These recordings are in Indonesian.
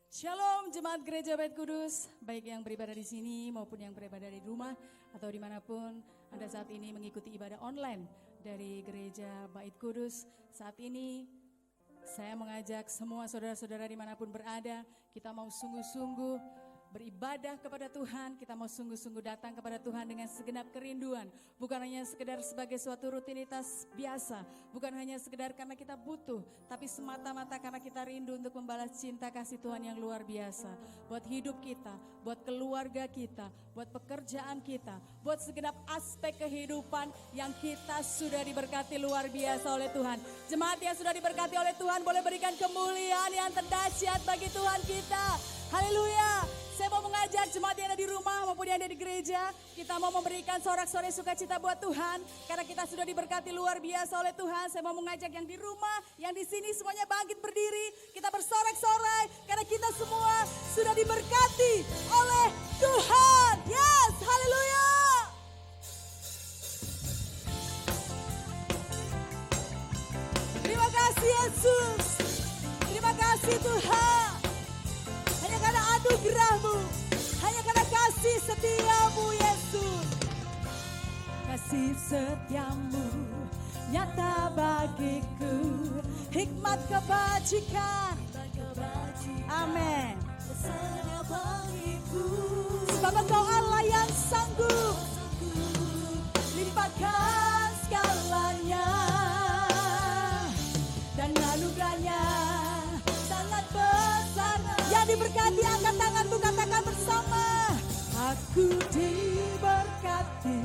Shalom Jemaat Gereja Bait Kudus, baik yang beribadah di sini maupun yang beribadah di rumah atau dimanapun Anda saat ini mengikuti ibadah online dari Gereja Bait Kudus. Saat ini saya mengajak semua saudara-saudara dimanapun berada, kita mau sungguh-sungguh beribadah kepada Tuhan, kita mau sungguh-sungguh datang kepada Tuhan dengan segenap kerinduan. Bukan hanya sekedar sebagai suatu rutinitas biasa, bukan hanya sekedar karena kita butuh, tapi semata-mata karena kita rindu untuk membalas cinta kasih Tuhan yang luar biasa. Buat hidup kita, buat keluarga kita, buat pekerjaan kita, buat segenap aspek kehidupan yang kita sudah diberkati luar biasa oleh Tuhan. Jemaat yang sudah diberkati oleh Tuhan boleh berikan kemuliaan yang terdahsyat bagi Tuhan kita. Haleluya. Saya mau mengajak jemaat yang ada di rumah maupun yang ada di gereja, kita mau memberikan sorak-sorai sukacita buat Tuhan karena kita sudah diberkati luar biasa oleh Tuhan. Saya mau mengajak yang di rumah, yang di sini semuanya bangkit berdiri, kita bersorak-sorai karena kita semua sudah diberkati oleh Tuhan. Yes, haleluya. Terima kasih Yesus. Terima kasih Tuhan. Hanya karena anugerah-Mu, hanya karena kasih setia-Mu Yesus. Kasih setia-Mu nyata bagiku, hikmat kebajikan. Amin. Sebab Engkau Allah yang sanggup limpahkan segalanya, dan anugerahnya sangat besar. Yang diberkati, angkat tanganmu, katakan bersama. Aku diberkati,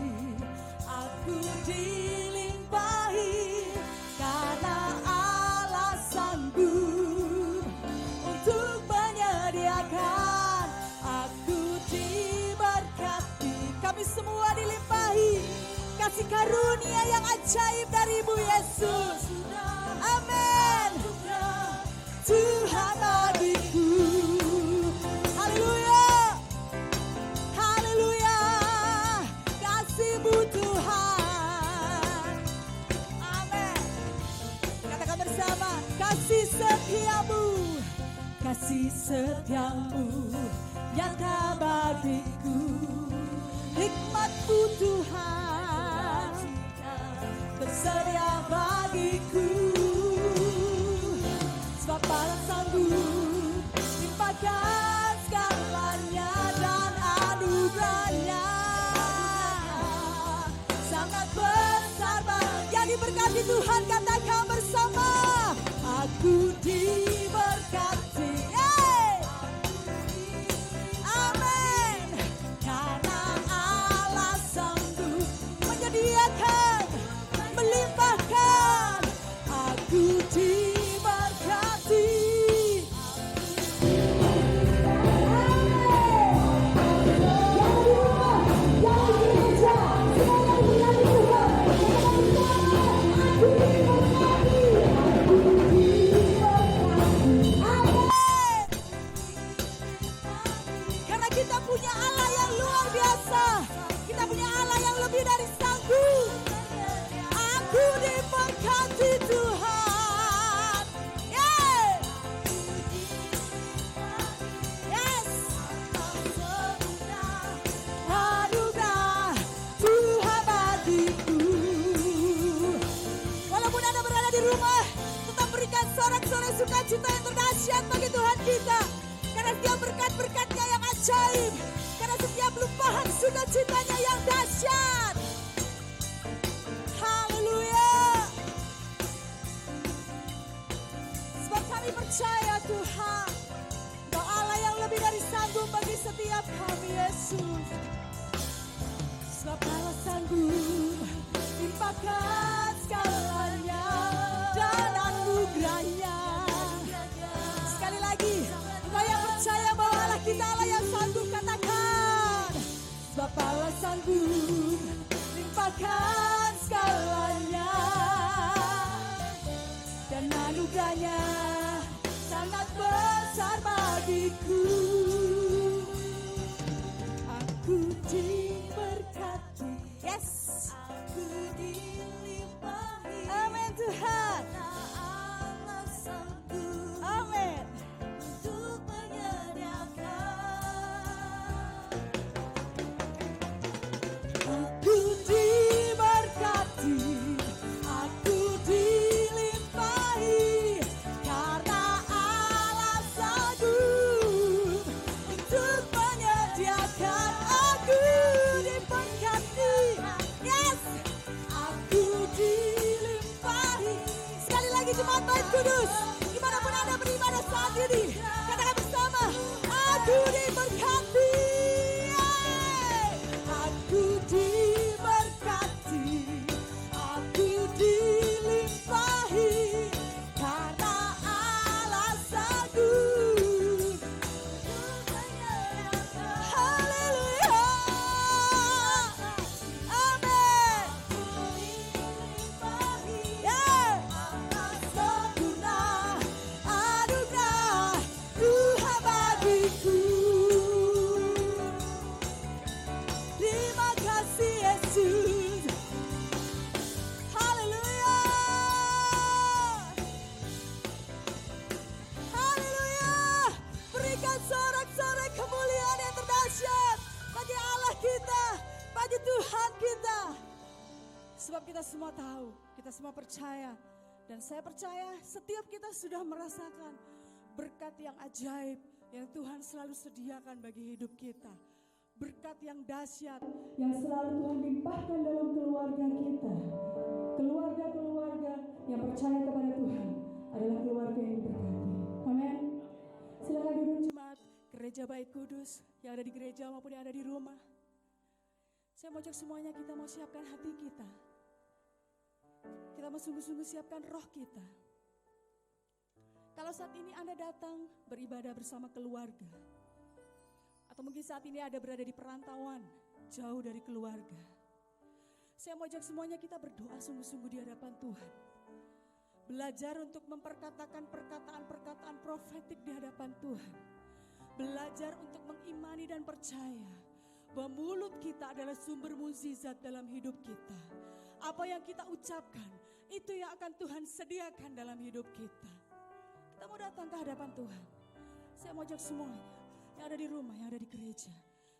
aku dilimpahi, karena Allah sanggup untuk menyediakan. Aku diberkati, kami semua dilimpahi kasih karunia yang ajaib dari-Mu Yesus. Amin. Tuhan bagiku. Haleluya. Haleluya. Kasih-Mu Tuhan. Amin. Katakan bersama. Kasih setia-Mu. Kasih setia-Mu nyata bagiku. Hikmat-Mu Tuhan bersedia bagiku. Sebab Allah sanggup limpahkan segalanya, dan anugerahnya sangat besar. Yang diberkati Tuhan, katakan bersama. Aku diberkati. Amin. Karena Allah sanggup menyediakan, melimpahkan. Aku diberkati. Karena kita punya Allah yang luar biasa, kita punya Allah yang lebih dari sanggup. Aku diberkati Tuhan. Yes. Anugerah Tuhan bagiku. Walaupun Anda berada di rumah, tetap berikan sorak-sorai sukacita yang terdahsyat bagi Tuhan kita. Karena setiap berkat-berkatnya yang ajaib, karena setiap limpahan sukacitanya yang dahsyat. Haleluya. Sebab kami percaya Tuhan, Engkau Allah yang lebih dari sanggup bagi setiap kami Yesus. Sebab Allah sanggup limpahkan segalanya, dan anugerahnya. Sekali lagi, Engkau yang percaya bahwa Allah kita Allah yang sanggup, katakan. Sebab Allah sanggup limpahkan segalanya, dan anugerahnya sangat besar bagiku. Aku diberkati. Yes. Aku dilimpahi. Amin Tuhan. Amin. Terima kasih Yesus. Haleluya. Haleluya. Berikan sorak-sorai kemuliaan yang terdahsyat bagi Allah kita, bagi Tuhan kita. Sebab kita semua tahu, kita semua percaya, dan saya percaya setiap kita sudah merasakan berkat yang ajaib yang Tuhan selalu sediakan bagi hidup kita. Berkat yang dahsyat yang selalu Tuhan limpahkan dalam keluarga kita. Keluarga-keluarga yang percaya kepada Tuhan adalah keluarga yang diberkati. Amin. Silakan duduk jemaat Gereja Bait Kudus yang ada di gereja maupun yang ada di rumah. Saya mau ajak semuanya, kita mau siapkan hati kita. Kita mau sungguh-sungguh siapkan roh kita. Kalau saat ini Anda datang beribadah bersama keluarga, atau mungkin saat ini ada berada di perantauan, jauh dari keluarga, saya mau ajak semuanya kita berdoa sungguh-sungguh di hadapan Tuhan. Belajar untuk memperkatakan perkataan-perkataan profetik di hadapan Tuhan. Belajar untuk mengimani dan percaya bahwa mulut kita adalah sumber mukjizat dalam hidup kita. Apa yang kita ucapkan, itu yang akan Tuhan sediakan dalam hidup kita. Kita mau datang ke hadapan Tuhan. Saya mau ajak semuanya yang ada di rumah, yang ada di gereja,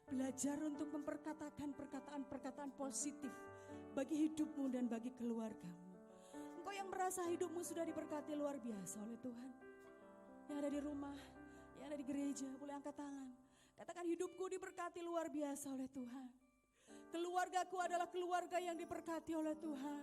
belajar untuk memperkatakan perkataan-perkataan positif bagi hidupmu dan bagi keluargamu. Engkau yang merasa hidupmu sudah diberkati luar biasa oleh Tuhan. Yang ada di rumah, yang ada di gereja, boleh angkat tangan. Katakan, hidupku diberkati luar biasa oleh Tuhan. Keluargaku adalah keluarga yang diberkati oleh Tuhan.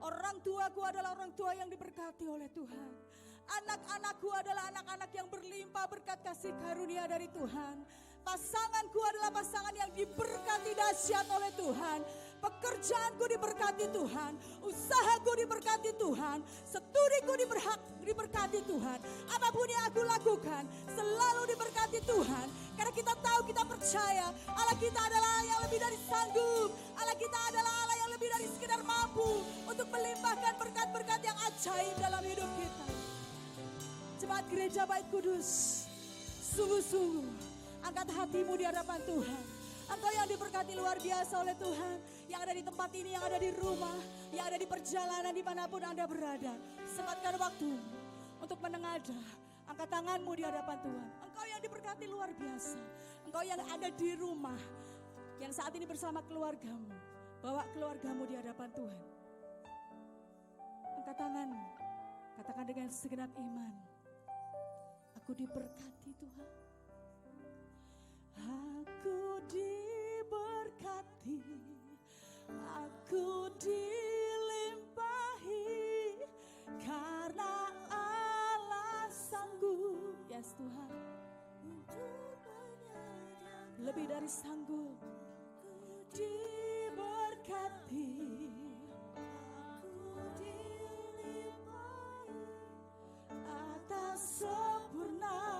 Orang tuaku adalah orang tua yang diberkati oleh Tuhan. Anak-anakku adalah anak-anak yang berlimpah berkat kasih karunia dari Tuhan. Pasanganku adalah pasangan yang diberkati dahsyat oleh Tuhan. Pekerjaanku diberkati Tuhan. Usahaku diberkati Tuhan. Studiku diberkati Tuhan. Apapun yang aku lakukan selalu diberkati Tuhan. Karena kita tahu, kita percaya Allah kita adalah Allah yang lebih dari sanggup. Allah kita adalah Allah yang lebih dari sekedar mampu untuk melimpahkan berkat-berkat yang ajaib dalam hidup kita. Jemaat Gereja Bait Kudus, sungguh-sungguh angkat hatimu di hadapan Tuhan. Engkau yang diberkati luar biasa oleh Tuhan, yang ada di tempat ini, yang ada di rumah, yang ada di perjalanan dimanapun Anda berada. Sempatkan waktu untuk menengadah, angkat tanganmu di hadapan Tuhan. Engkau yang diberkati luar biasa, engkau yang ada di rumah, yang saat ini bersama keluargamu, bawa keluargamu di hadapan Tuhan. Angkat tanganmu, katakan dengan segenap iman, aku diberkati Tuhan. Aku diberkati, aku dilimpahi, karena Allah sanggup, yes Tuhan, lebih dari sanggup. Diberkati, aku dilimpahi atas sempurna.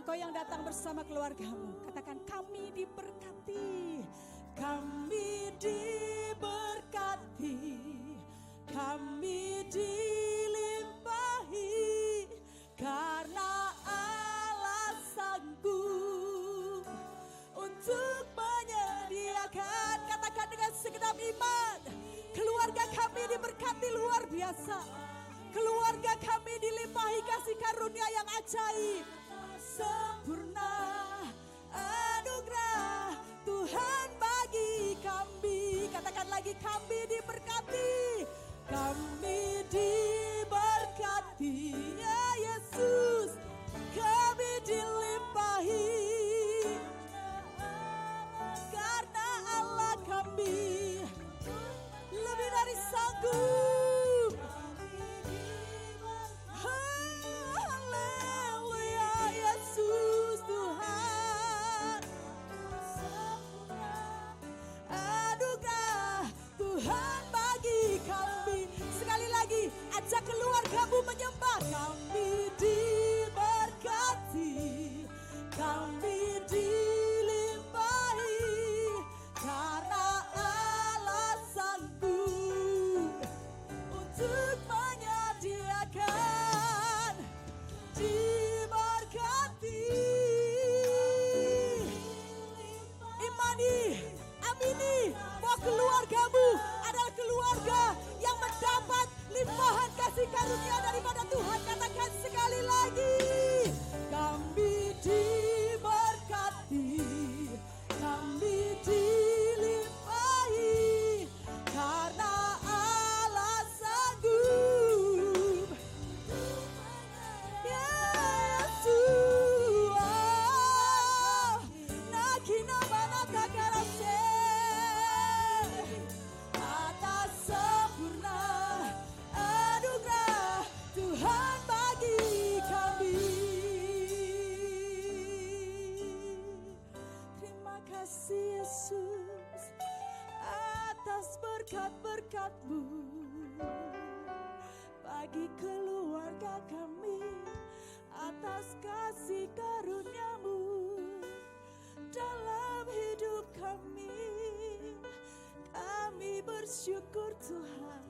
Engkau yang datang bersama keluargamu, katakan, kami diberkati, kami diberkati, kami dilimpahi, karena Allah sanggup untuk menyediakan. Katakan dengan segenap iman, keluarga kami diberkati luar biasa. Keluarga kami dilimpahi kasih karunia yang ajaib. Sempurna anugerah Tuhan bagi kami. Katakan lagi, kami diberkati, kami diberkati, ya Yesus, kami dilimpahi, karena Allah kami lebih dari sanggup. Haleluya Yesus, berkat-Mu bagi keluarga kami, atas kasih karunia-Mu dalam hidup kami. Kami bersyukur Tuhan,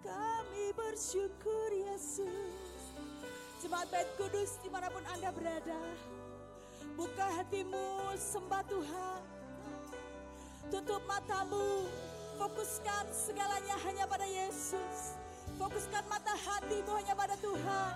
kami bersyukur Yesus. Jemaat Bait Kudus dimanapun Anda berada, buka hatimu, sembah Tuhan. Tutup matamu, fokuskan segalanya hanya pada Yesus. Fokuskan mata hatimu hanya pada Tuhan,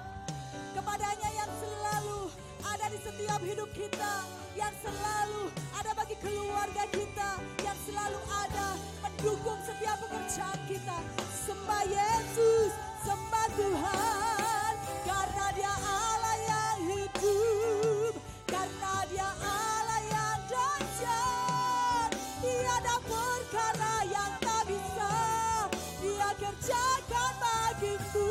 kepadanya yang selalu ada di setiap hidup kita, yang selalu ada bagi keluarga kita, yang selalu ada mendukung setiap pekerjaan kita. Sembah Yesus, sembah Tuhan, karena Dia Allah yang hidup, karena Dia Allah yang dahsyat. Tiada perkara yang tak bisa Dia kerjakan bagiku,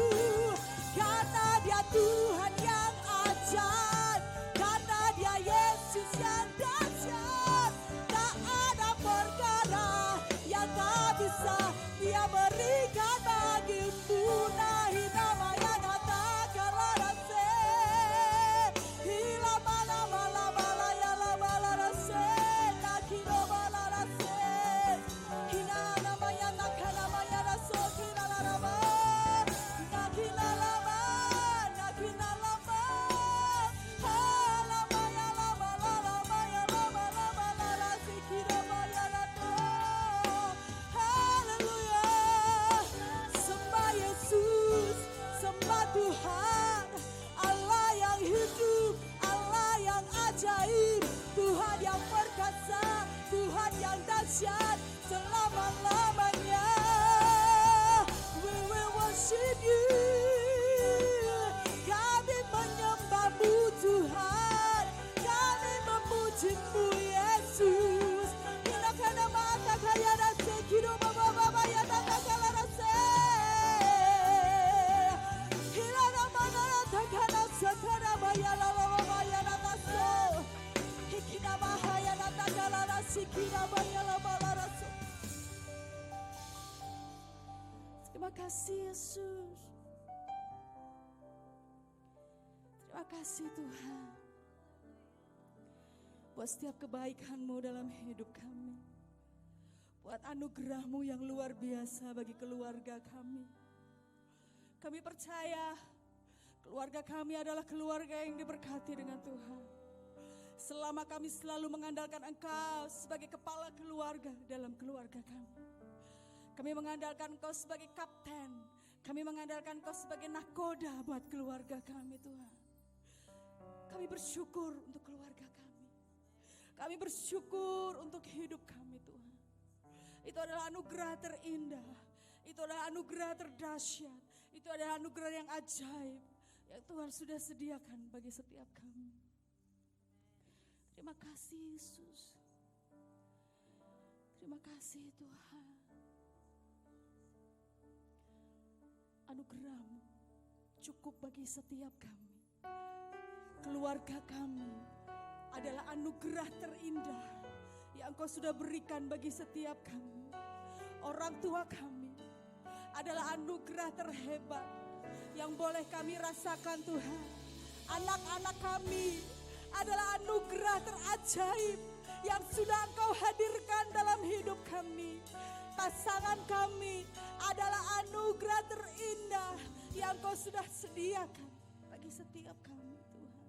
karena Dia Tuhan yang ajaib, karena Dia Yesus yang dahsyat. Tak ada perkara yang tak bisa Dia berikan bagimu. Nahi namanya nata kalarase, hila mana mala mala ya la mala rase, nakino mala rase, hina namanya nakana namanya raso kina la rama, nakina lama, nakina lama, halama ya lama la lama ya lama lama la rasi kina maya nato. Haleluya. Sembah Yesus, sembah Tuhan, Allah yang hidup, Allah yang ajaib, Tuhan yang perkasa, Tuhan yang dahsyat selama-lamanya. We will worship you. Kami menyembah-Mu Tuhan, kami memuji-Mu Yesus. Inakana mata kaya rase, kiro baba baba ya tata kala rase. Hilana mana takana sakana baya la la baya nata so. Hikina mahaya nata kala rase, kina baya la bala rase. Terima kasih Yesus. Terima kasih Tuhan, buat setiap kebaikan-Mu dalam hidup kami, buat anugerah-Mu yang luar biasa bagi keluarga kami. Kami percaya keluarga kami adalah keluarga yang diberkati dengan Tuhan. Selama kami selalu mengandalkan Engkau sebagai kepala keluarga dalam keluarga kami. Kami mengandalkan Engkau sebagai kapten, kami mengandalkan Engkau sebagai nakoda buat keluarga kami Tuhan. Kami bersyukur untuk keluarga kami. Kami bersyukur untuk hidup kami Tuhan. Itu adalah anugerah terindah. Itu adalah anugerah terdahsyat. Itu adalah anugerah yang ajaib yang Tuhan sudah sediakan bagi setiap kami. Terima kasih Yesus. Terima kasih Tuhan. Anugerah-Mu cukup bagi setiap kami. Keluarga kami adalah anugerah terindah yang Engkau sudah berikan bagi setiap kami. Orang tua kami adalah anugerah terhebat yang boleh kami rasakan Tuhan. Anak-anak kami adalah anugerah terajaib yang sudah Engkau hadirkan dalam hidup kami. Pasangan kami adalah anugerah terindah yang Engkau sudah sediakan bagi setiap kami Tuhan.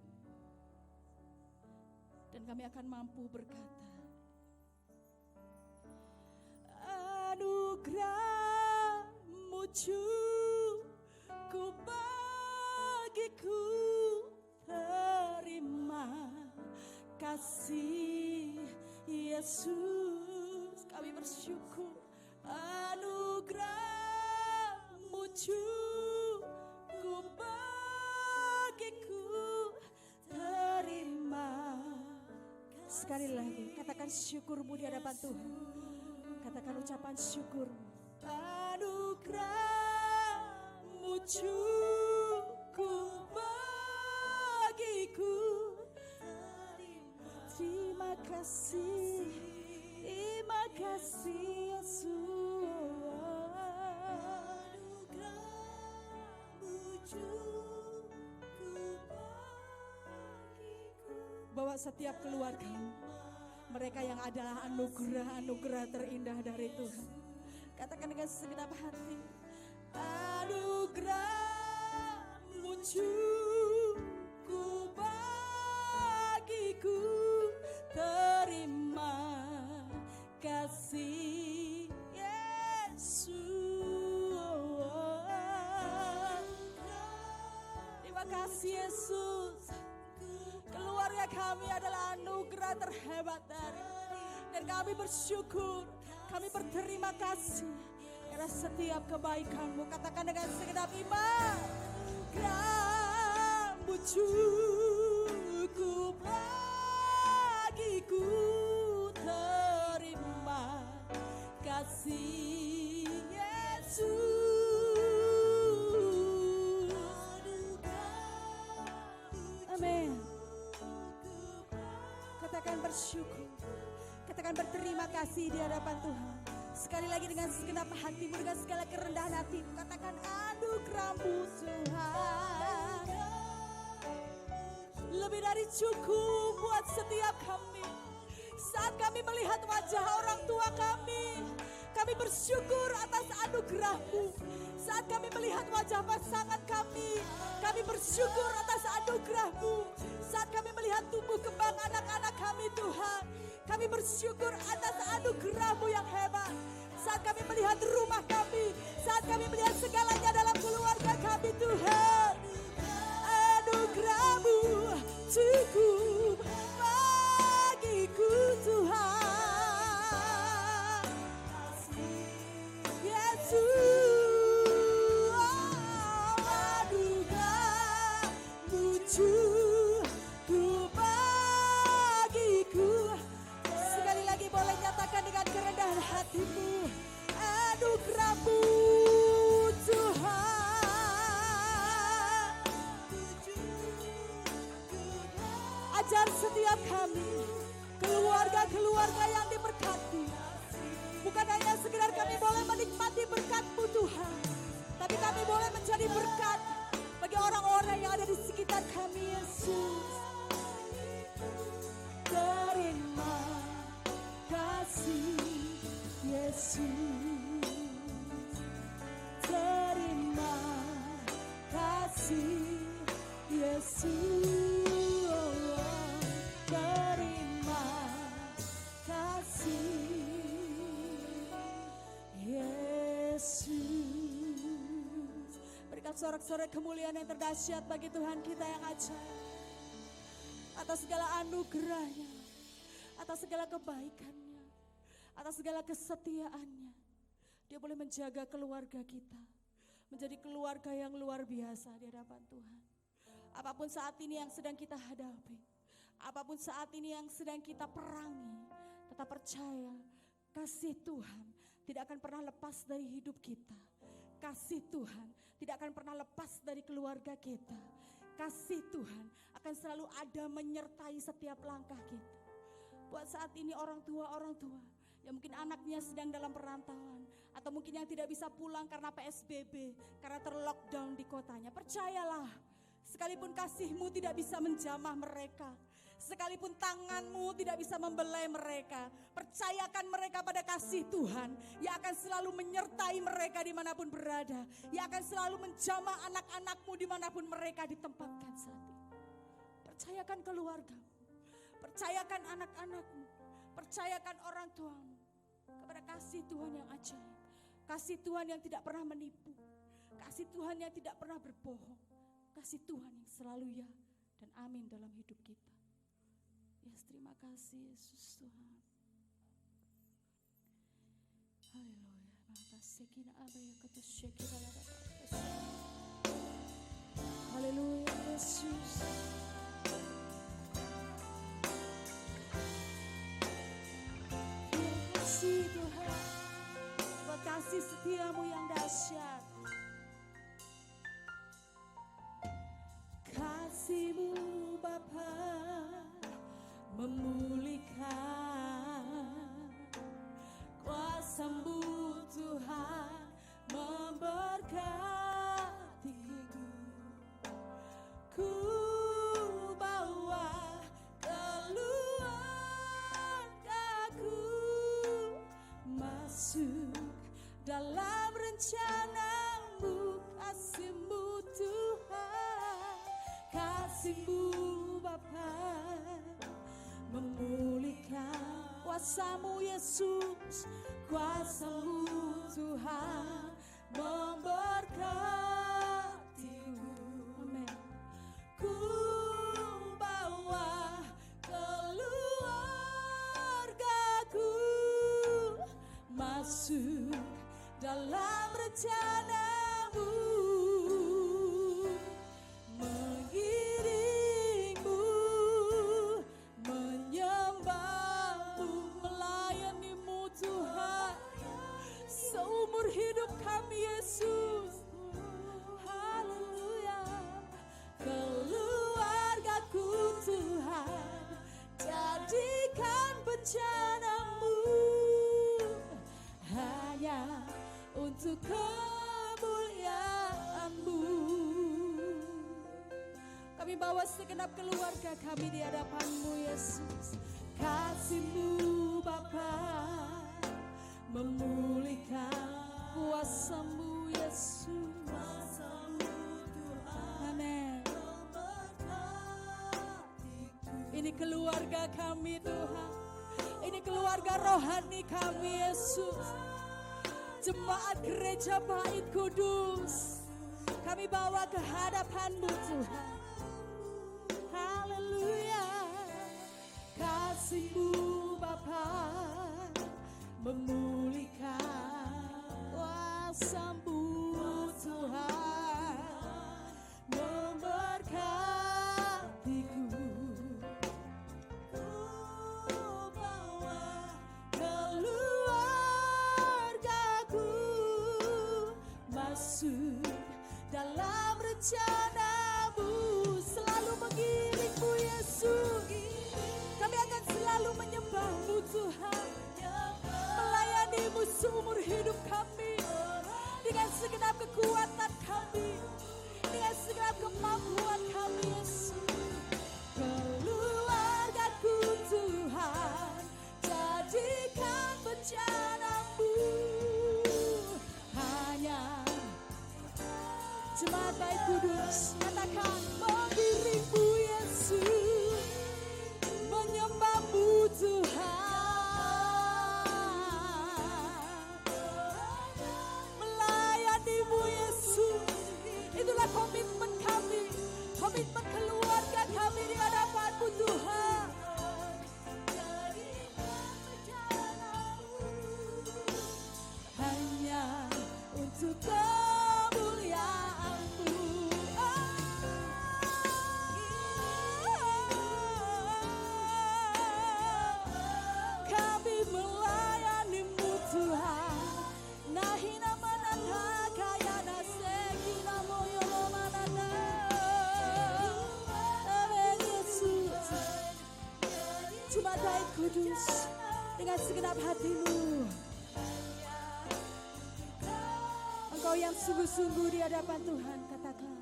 Dan kami akan mampu berkata, anugerah-Mu cukup bagiku. Terima kasih Yesus. Kami bersyukur. Anugerah-Mu cukup bagiku. Terima. Sekali lagi katakan syukurmu di hadapan Tuhan. Katakan ucapan syukurmu. Anugerah-Mu cukup bagiku. Terima kasih Yesus. membawa setiap keluarga, mereka yang adalah anugerah terindah dari Tuhan. Katakan dengan segenap hati, anugerah-Mu cukup bagiku, terima kasih Yesus. Terima kasih Yesus. Keluarga kami adalah anugerah terhebat dari, dan kami bersyukur, kami berterima kasih karena setiap kebaikan-Mu. Katakan dengan segenap iman, anugerah-Mu cukup bagiku, terima kasih Yesus. Amin. Katakan bersyukur, katakan berterima kasih di hadapan Tuhan. Sekali lagi dengan segenap hatimu, dengan segala kerendahan hatimu, katakan anugerah-Mu Tuhan lebih dari cukup buat setiap kami. Saat kami melihat wajah orang tua kami bersyukur atas anugerah-Mu. Saat kami melihat wajah pasangan kami bersyukur atas anugerah-Mu. Saat kami melihat tumbuh kembang anak-anak kami Tuhan, kami bersyukur atas anugerah-Mu yang hebat. Saat kami melihat rumah kami, saat kami melihat segalanya dalam keluarga kami Tuhan, anugerah-Mu cukup bagiku Tuhan. Yesus, anugerah-Mu cukup bagiku. Sekali lagi boleh nyatakan dengan kerendahan hatimu, anugerah-Mu Tuhan. Ajar setiap kami, keluarga-keluarga yang diberkati, bukan hanya sekedar kami boleh menikmati berkat-Mu Tuhan, tapi kami boleh menjadi berkat bagi orang-orang yang ada di sekitar kami Yesus. Terima kasih Yesus. Terima kasih Yesus. Terima kasih Yesus. Berikan sorak-sorai kemuliaan yang terdahsyat bagi Tuhan kita yang ajaib. Atas segala anugerahnya, atas segala kebaikannya, atas segala kesetiaannya. Dia boleh menjaga keluarga kita menjadi keluarga yang luar biasa di hadapan Tuhan. Apapun saat ini yang sedang kita hadapi, apapun saat ini yang sedang kita perangi, tetap percaya kasih Tuhan tidak akan pernah lepas dari hidup kita. Kasih Tuhan tidak akan pernah lepas dari keluarga kita. Kasih Tuhan akan selalu ada menyertai setiap langkah kita. Buat saat ini orang tua yang mungkin anaknya sedang dalam perantauan, atau mungkin yang tidak bisa pulang karena PSBB, karena terlockdown di kotanya, percayalah, sekalipun kasih-Mu tidak bisa menjamah mereka, sekalipun tangan-Mu tidak bisa membelai mereka, percayakan mereka pada kasih Tuhan yang akan selalu menyertai mereka dimanapun berada, yang akan selalu menjamah anak-anak-Mu dimanapun mereka ditempatkan saat ini. Percayakan keluarga-Mu, percayakan anak-anak-Mu, percayakan orang tuamu kepada kasih Tuhan yang ajaib, kasih Tuhan yang tidak pernah menipu, kasih Tuhan yang tidak pernah berbohong, kasih Tuhan yang selalu ya dan amin dalam hidup kita. Yes, terima kasih Yesus Tuhan. Haleluya. Haleluya Yesus. Kasih Tuhan, buat kasih setiamu yang dahsyat. Kasih-Mu Bapa memulihkan, kuasa-Mu Tuhan memberkatiku. Ku bawa kuasa-Mu Yesus, kuasa-Mu Tuhan memberkatiku. Amin. Ku bawa keluargaku masuk dalam rencana-Mu, mengiringmu, menyembah-Mu, melayani-Mu Tuhan seumur hidup kami Yesus. Haleluya. Keluargaku Tuhan, jadikan bencana-Mu hanya untuk kemuliaan-Mu. Kami bawa segenap keluarga kami di hadapan-Mu Yesus. Kasih-Mu Bapa memulihkan, kuasa-Mu Yesus. Amin. Ini keluarga kami Tuhan, ini keluarga rohani kami Yesus. Jemaat Gereja Bait Kudus, kami bawa ke hadapan-Mu Tuhan. Haleluya. Kasih-Mu Bapa memulihkan, kuasa-Mu Tuhan memberkatiku. Ku bawa keluargaku masuk dalam rencana-Mu, selalu mengiring-Mu Yesus. Kami akan selalu menyembah-Mu Tuhan, melayani-Mu seumur hidup kami, dengan segenap kekuatan kami, dengan segenap kemampuan kami Yesus. Keluargaku Tuhan, jadikan bencana-Mu hanya. Jemaat Bait Kudus, katakan mengiring-Mu Yesus, menyembah-Mu Tuhan, melayani-Mu Yesus. Itulah komitmen kami, komitmen keluarga kami di hadapan-Mu Tuhan. Hanya untuk kemuliaan-Mu. Kami melayani-Mu Tuhan. Nahina manana kaya naseki namoyo manana. Amin Yesus. Jemaat Bait Kudus, dengan segenap hatimu, engkau yang sungguh-sungguh di hadapan Tuhan, katakan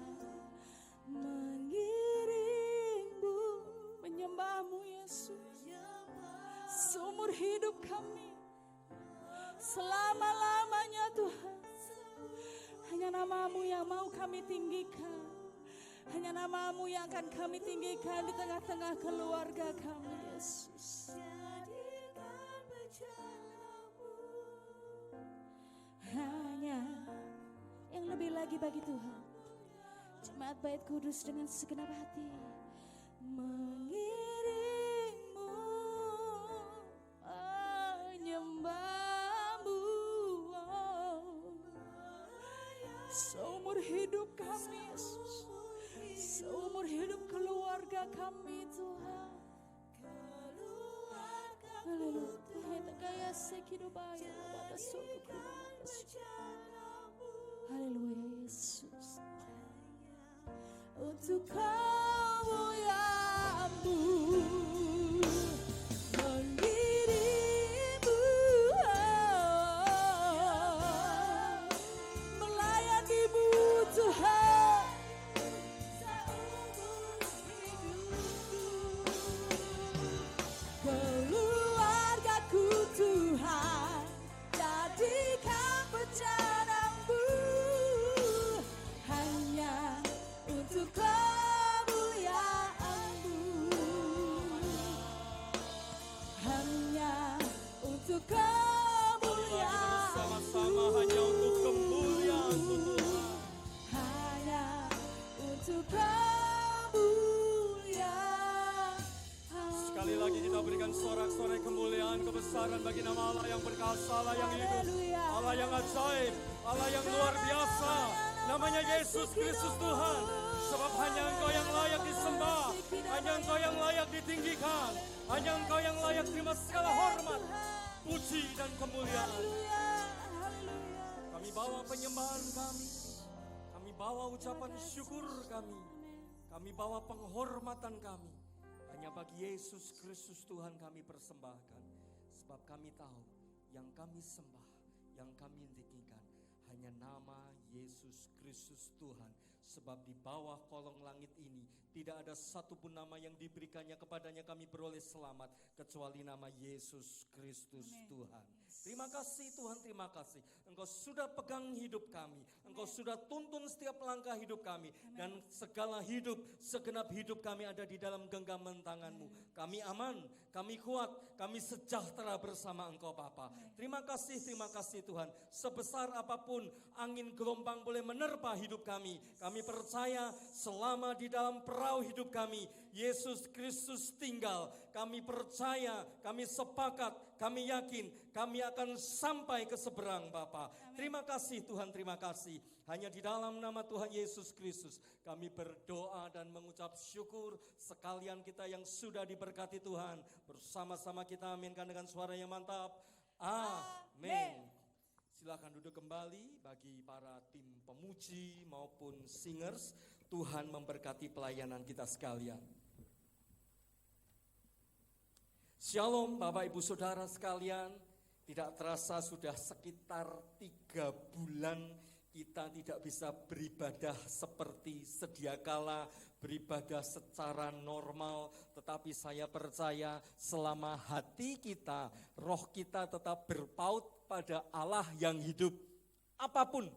mengiring-Mu, menyembah-Mu Yesus seumur hidup kami, selama-lamanya Tuhan. Hanya nama-Mu yang mau kami tinggikan, hanya nama-Mu yang akan kami tinggikan di tengah-tengah keluarga kami Yesus. Hanya yang lebih lagi bagi Tuhan. Jemaat Bait Kudus dengan segenap hati mengiring-Mu, menyembah-Mu seumur hidup kami Yesus, seumur hidup keluarga kami Tuhan. Haleluya. Haleluya Yesus. Untuk kemuliaan-Mu, mengiring-Mu, melayani-Mu Tuhan. Keluargaku Tuhan, jadikan bencana-Mu hanya untuk kemuliaan-Mu, hanya untuk Marilah kita bersama-sama hanya untuk kemuliaan Tuhan. hanya untuk kemuliaan. Sekali lagi kita berikan sorak-sorai kemuliaan, kebesaran bagi nama Allah yang perkasa, Allah yang hidup, Allah yang ajaib, Allah yang luar biasa. Namanya Yesus Kristus Tuhan. Sebab hanya Engkau yang layak disembah, hanya Engkau yang layak ditinggikan, hanya Engkau yang layak terima segala hormat, puji dan kemuliaan. Kami bawa penyembahan kami bawa ucapan syukur kami bawa penghormatan kami. Hanya bagi Yesus Kristus Tuhan kami persembahkan. Sebab kami tahu yang kami sembah, yang kami tinggikan hanya nama Yesus Kristus Tuhan. Sebab di bawah kolong langit ini tidak ada satupun nama yang diberikannya kepadanya kami beroleh selamat kecuali nama Yesus Kristus Tuhan. Terima kasih Tuhan, terima kasih. Engkau sudah pegang hidup kami. Engkau sudah tuntun setiap langkah hidup kami. Dan segala hidup, segenap hidup kami ada di dalam genggaman tangan-Mu. Kami aman, kami kuat, kami sejahtera bersama Engkau Bapa. Terima kasih Tuhan. Sebesar apapun angin gelombang boleh menerpa hidup kami percaya selama di dalam perahu hidup kami, Yesus Kristus tinggal. Kami percaya, kami sepakat, kami yakin, kami akan sampai ke seberang Bapa. Terima kasih Tuhan, terima kasih. Hanya di dalam nama Tuhan Yesus Kristus kami berdoa dan mengucap syukur. Sekalian kita yang sudah diberkati Tuhan, bersama-sama kita aminkan dengan suara yang mantap. Amin. Silakan duduk kembali bagi para tim pemuji maupun singers. Tuhan memberkati pelayanan kita sekalian. Shalom Bapak Ibu Saudara sekalian. Tidak terasa sudah sekitar 3 bulan kita tidak bisa beribadah seperti sedia kala, beribadah secara normal. Tetapi saya percaya selama hati kita, roh kita tetap berpaut pada Allah yang hidup. Apapun,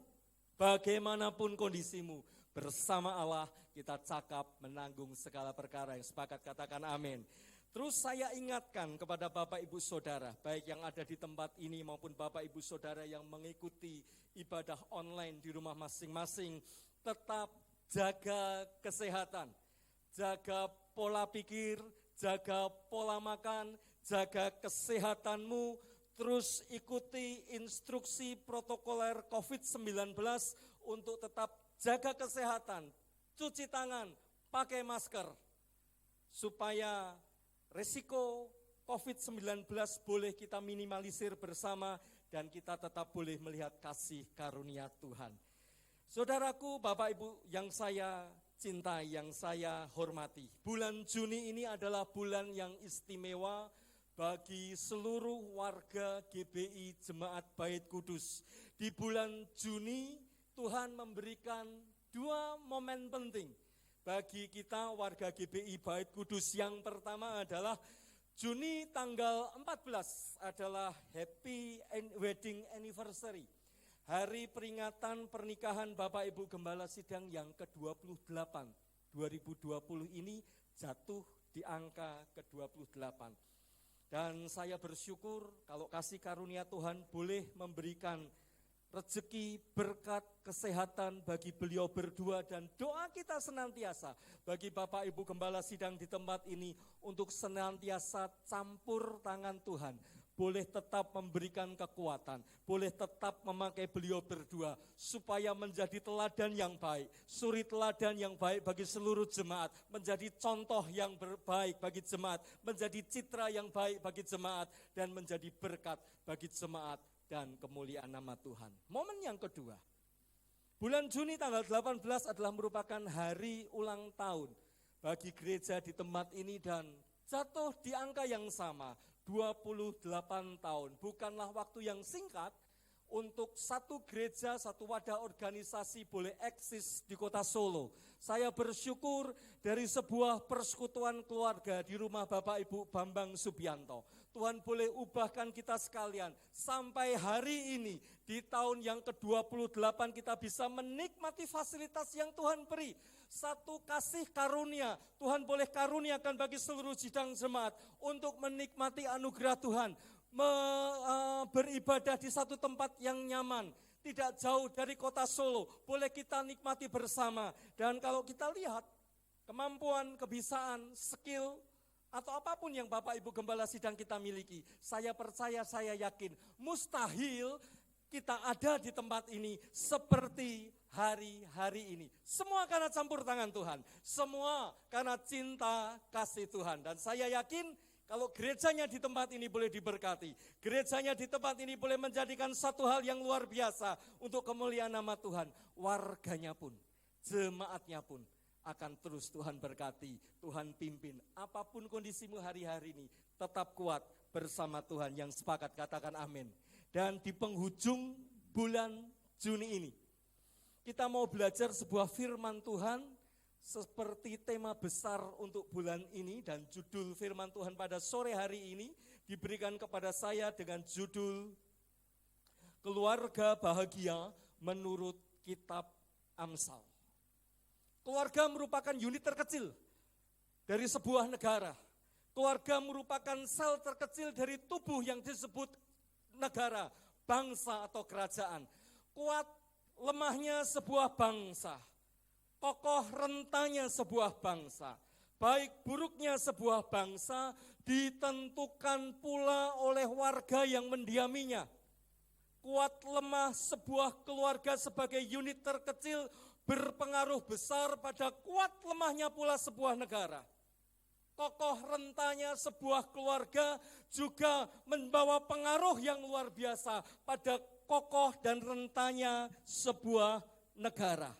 bagaimanapun kondisimu, bersama Allah kita cakap menanggung segala perkara. Yang sepakat katakan amin. Terus saya ingatkan kepada Bapak Ibu Saudara, baik yang ada di tempat ini maupun Bapak Ibu Saudara yang mengikuti ibadah online di rumah masing-masing, tetap jaga kesehatan, jaga pola pikir, jaga pola makan, jaga kesehatanmu, terus ikuti instruksi protokoler COVID-19 untuk tetap jaga kesehatan, cuci tangan, pakai masker, supaya resiko COVID-19 boleh kita minimalisir bersama dan kita tetap boleh melihat kasih karunia Tuhan. Saudaraku, Bapak Ibu yang saya cintai, yang saya hormati, bulan Juni ini adalah bulan yang istimewa bagi seluruh warga GBI Jemaat Bait Kudus. Di bulan Juni Tuhan memberikan 2 momen penting bagi kita warga GBI Bait Kudus. Yang pertama adalah Juni tanggal 14 adalah Happy Wedding Anniversary. Hari peringatan pernikahan Bapak Ibu Gembala Sidang yang ke-28 2020 ini jatuh di angka ke-28. Dan saya bersyukur kalau kasih karunia Tuhan boleh memberikan rezeki, berkat, kesehatan bagi beliau berdua, dan doa kita senantiasa bagi Bapak Ibu Gembala Sidang di tempat ini untuk senantiasa campur tangan Tuhan, boleh tetap memberikan kekuatan, boleh tetap memakai beliau berdua supaya menjadi teladan yang baik, suri teladan yang baik bagi seluruh jemaat, menjadi contoh yang baik bagi jemaat, menjadi citra yang baik bagi jemaat, dan menjadi berkat bagi jemaat dan kemuliaan nama Tuhan. Momen yang kedua, bulan Juni tanggal 18 adalah merupakan hari ulang tahun bagi gereja di tempat ini dan jatuh di angka yang sama, 28 tahun. Bukanlah waktu yang singkat untuk satu gereja, satu wadah organisasi boleh eksis di kota Solo. Saya bersyukur dari sebuah persekutuan keluarga di rumah Bapak Ibu Bambang Subianto. Tuhan boleh ubahkan kita sekalian sampai hari ini di tahun yang ke-28 kita bisa menikmati fasilitas yang Tuhan beri. Satu kasih karunia Tuhan boleh karuniakan bagi seluruh sidang jemaat untuk menikmati anugerah Tuhan. beribadah di satu tempat yang nyaman, tidak jauh dari kota Solo, boleh kita nikmati bersama. Dan kalau kita lihat kemampuan, kebisaan, skill, atau apapun yang Bapak Ibu Gembala Sidang kita miliki, saya percaya, saya yakin, mustahil kita ada di tempat ini seperti hari-hari ini. Semua karena campur tangan Tuhan, semua karena cinta kasih Tuhan. Dan saya yakin kalau gerejanya di tempat ini boleh diberkati, gerejanya di tempat ini boleh menjadikan satu hal yang luar biasa untuk kemuliaan nama Tuhan, warganya pun, jemaatnya pun akan terus Tuhan berkati, Tuhan pimpin. Apapun kondisimu hari-hari ini, tetap kuat bersama Tuhan. Yang sepakat katakan amin. Dan di penghujung bulan Juni ini, kita mau belajar sebuah firman Tuhan seperti tema besar untuk bulan ini. Dan judul firman Tuhan pada sore hari ini diberikan kepada saya dengan judul Keluarga Bahagia menurut Kitab Amsal. Keluarga merupakan unit terkecil dari sebuah negara. Keluarga merupakan sel terkecil dari tubuh yang disebut negara, bangsa atau kerajaan. Kuat lemahnya sebuah bangsa, kokoh rentanya sebuah bangsa, baik buruknya sebuah bangsa ditentukan pula oleh warga yang mendiaminya. Kuat lemah sebuah keluarga sebagai unit terkecil berpengaruh besar pada kuat lemahnya pula sebuah negara. Kokoh rentanya sebuah keluarga juga membawa pengaruh yang luar biasa pada kokoh dan rentanya sebuah negara.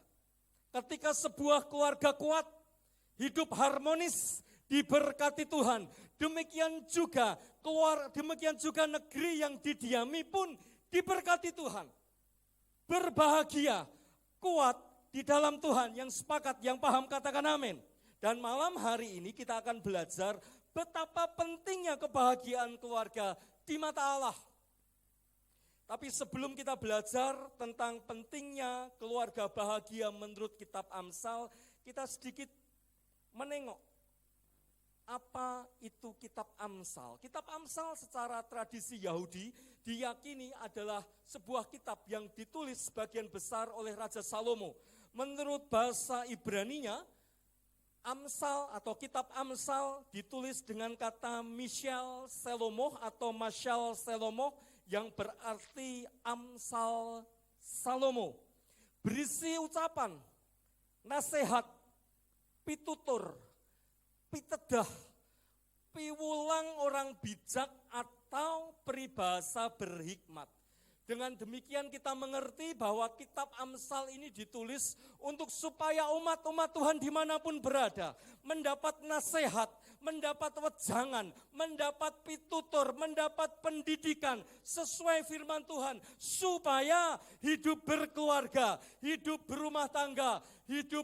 Ketika sebuah keluarga kuat, hidup harmonis, diberkati Tuhan, demikian juga negeri yang didiami pun diberkati Tuhan. Berbahagia, kuat di dalam Tuhan. Yang sepakat, yang paham katakan amin. Dan malam hari ini kita akan belajar betapa pentingnya kebahagiaan keluarga di mata Allah. Tapi sebelum kita belajar tentang pentingnya keluarga bahagia menurut Kitab Amsal, kita sedikit menengok apa itu Kitab Amsal. Kitab Amsal secara tradisi Yahudi diyakini adalah sebuah kitab yang ditulis sebagian besar oleh Raja Salomo. Menurut bahasa Ibraninya, Amsal atau Kitab Amsal ditulis dengan kata Mishal Selomoh atau Mashal Selomoh yang berarti Amsal Salomo. Berisi ucapan, nasihat, pitutur, pitedah, piwulang orang bijak atau peribahasa berhikmat. Dengan demikian kita mengerti bahwa kitab Amsal ini ditulis untuk supaya umat-umat Tuhan dimanapun berada mendapat nasihat, mendapat wejangan, mendapat pitutur, mendapat pendidikan sesuai firman Tuhan. Supaya hidup berkeluarga, hidup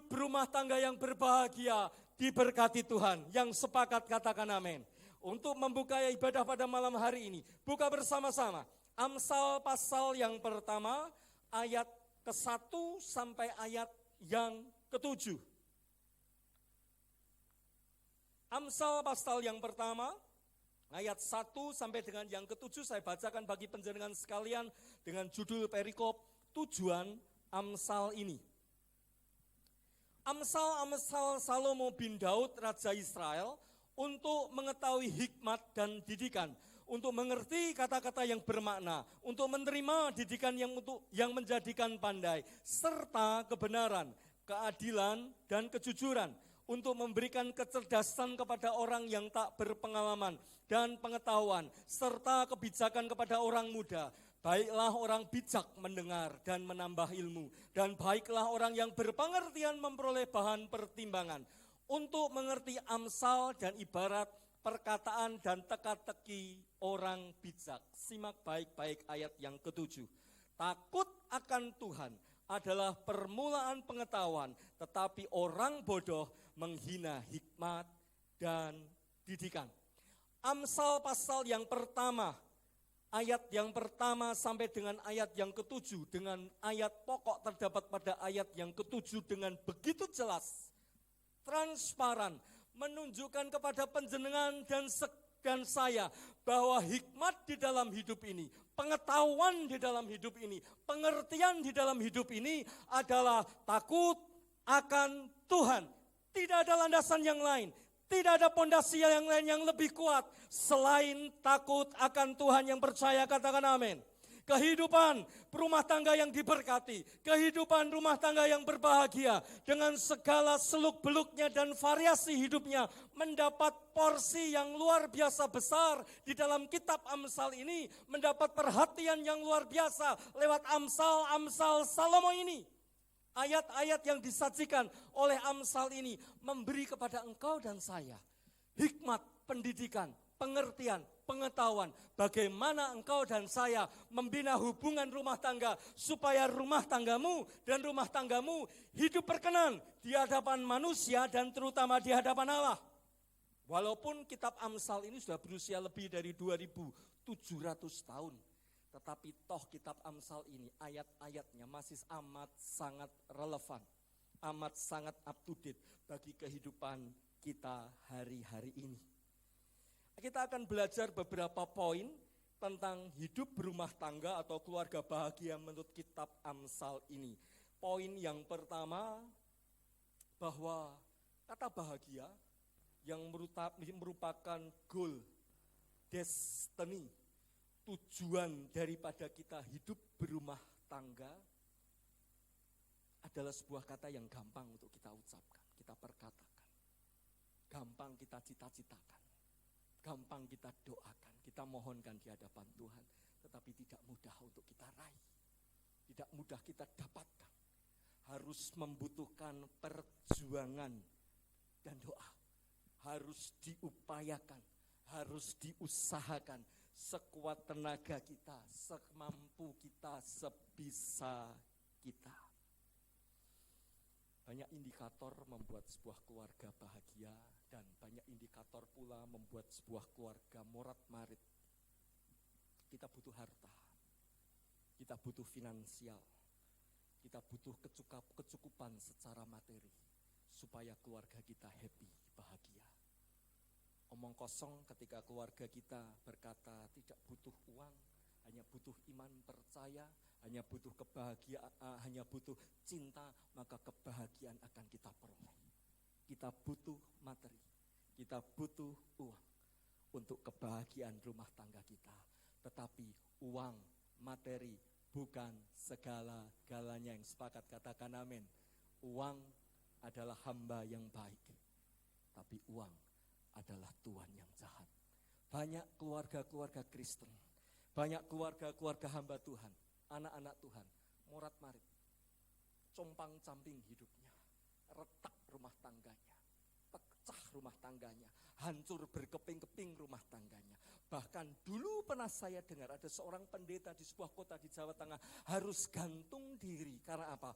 berumah tangga yang berbahagia diberkati Tuhan. Yang sepakat katakan amin. Untuk membuka ibadah pada malam hari ini, buka bersama-sama Amsal pasal yang pertama, ayat ke-1 sampai ayat yang ke-7. Amsal pasal yang pertama, ayat 1 sampai dengan yang ke-7, saya bacakan bagi panjenengan sekalian dengan judul perikop tujuan Amsal ini. Amsal Salomo bin Daud, Raja Israel, untuk mengetahui hikmat dan didikan, untuk mengerti kata-kata yang bermakna, untuk menerima didikan yang menjadikan pandai, serta kebenaran, keadilan, dan kejujuran, untuk memberikan kecerdasan kepada orang yang tak berpengalaman dan pengetahuan, serta kebijakan kepada orang muda. Baiklah orang bijak mendengar dan menambah ilmu, dan baiklah orang yang berpengertian memperoleh bahan pertimbangan, untuk mengerti amsal dan ibarat perkataan dan teka-teki orang bijak. Simak baik-baik ayat yang ke-7. Takut akan Tuhan adalah permulaan pengetahuan, tetapi orang bodoh menghina hikmat dan didikan. Amsal pasal yang pertama, ayat yang pertama sampai dengan ayat yang ke-7, dengan ayat pokok terdapat pada ayat yang ke-7 dengan begitu jelas, transparan, menunjukkan kepada panjenengan dan saya bahwa hikmat di dalam hidup ini, pengetahuan di dalam hidup ini, pengertian di dalam hidup ini adalah takut akan Tuhan. Tidak ada landasan yang lain, tidak ada pondasi yang lain yang lebih kuat selain takut akan Tuhan. Yang percaya katakan amin. Kehidupan rumah tangga yang diberkati, kehidupan rumah tangga yang berbahagia dengan segala seluk-beluknya dan variasi hidupnya mendapat porsi yang luar biasa besar di dalam kitab Amsal ini, mendapat perhatian yang luar biasa lewat Amsal Salomo ini. Ayat-ayat yang disajikan oleh Amsal ini memberi kepada engkau dan saya hikmat, pendidikan, pengertian, pengetahuan bagaimana engkau dan saya membina hubungan rumah tangga supaya rumah tanggamu dan rumah tanggamu hidup berkenan di hadapan manusia dan terutama di hadapan Allah. Walaupun kitab Amsal ini sudah berusia lebih dari 2700 tahun, tetapi toh kitab Amsal ini ayat-ayatnya masih amat sangat relevan, amat sangat up to date bagi kehidupan kita hari-hari ini. Kita akan belajar beberapa poin tentang hidup berumah tangga atau keluarga bahagia menurut kitab Amsal ini. Poin yang pertama, bahwa kata bahagia yang merupakan goal, destiny, tujuan daripada kita hidup berumah tangga adalah sebuah kata yang gampang untuk kita ucapkan, kita perkatakan. Gampang kita cita-citakan. Gampang kita doakan, kita mohonkan di hadapan Tuhan, tetapi tidak mudah untuk kita raih, tidak mudah kita dapatkan. Harus membutuhkan perjuangan dan doa, harus diupayakan, harus diusahakan sekuat tenaga kita, semampu kita, sebisa kita. Banyak indikator membuat sebuah keluarga bahagia dan banyak indikator pula membuat sebuah keluarga morat-marit. Kita butuh harta, kita butuh finansial, kita butuh kecukupan secara materi supaya keluarga kita happy, bahagia. Omong kosong ketika keluarga kita berkata tidak butuh uang, hanya butuh iman percaya, hanya butuh kebahagiaan, hanya butuh cinta, maka kebahagiaan akan kita peroleh. Kita butuh materi, kita butuh uang untuk kebahagiaan rumah tangga kita. Tetapi uang, materi bukan segala-galanya. Yang sepakat katakan amin. Uang adalah hamba yang baik, tapi uang adalah Tuhan yang jahat. Banyak keluarga-keluarga Kristen, banyak keluarga-keluarga hamba Tuhan, anak-anak Tuhan, morat-marit, compang-camping hidupnya, retak rumah tangganya, pecah rumah tangganya, hancur berkeping-keping rumah tangganya. Bahkan dulu pernah saya dengar ada seorang pendeta di sebuah kota di Jawa Tengah harus gantung diri. Karena apa?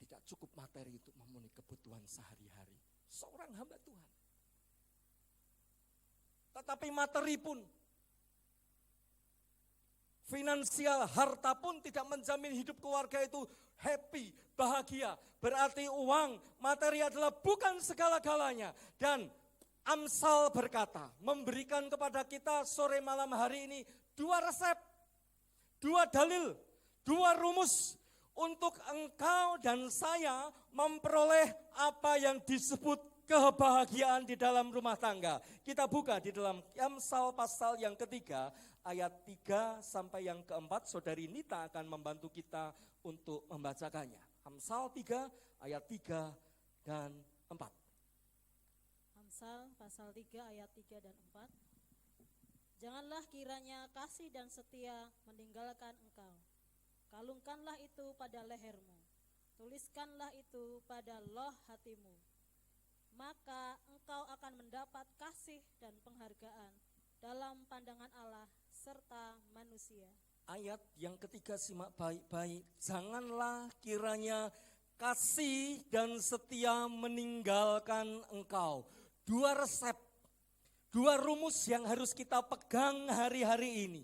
Tidak cukup materi untuk memenuhi kebutuhan sehari-hari. Seorang hamba Tuhan. Tetapi materi pun, finansial, harta pun tidak menjamin hidup keluarga itu happy, bahagia. Berarti uang, materi adalah bukan segala-galanya. Dan Amsal berkata, memberikan kepada kita sore malam hari ini 2 resep, 2 dalil, 2 rumus untuk engkau dan saya memperoleh apa yang disebut kebahagiaan di dalam rumah tangga. Kita buka di dalam Amsal pasal yang ketiga, ayat 3 sampai yang keempat. Saudari Nita akan membantu kita untuk membacakannya. Amsal 3 ayat 3 dan 4. Amsal pasal 3 ayat 3 dan 4. Janganlah kiranya kasih dan setia meninggalkan engkau. Kalungkanlah itu pada lehermu. Tuliskanlah itu pada loh hatimu. Maka engkau akan mendapat kasih dan penghargaan dalam pandangan Allah serta manusia. Ayat yang ketiga simak baik-baik. Janganlah kiranya kasih dan setia meninggalkan engkau. 2 resep, 2 rumus yang harus kita pegang hari-hari ini.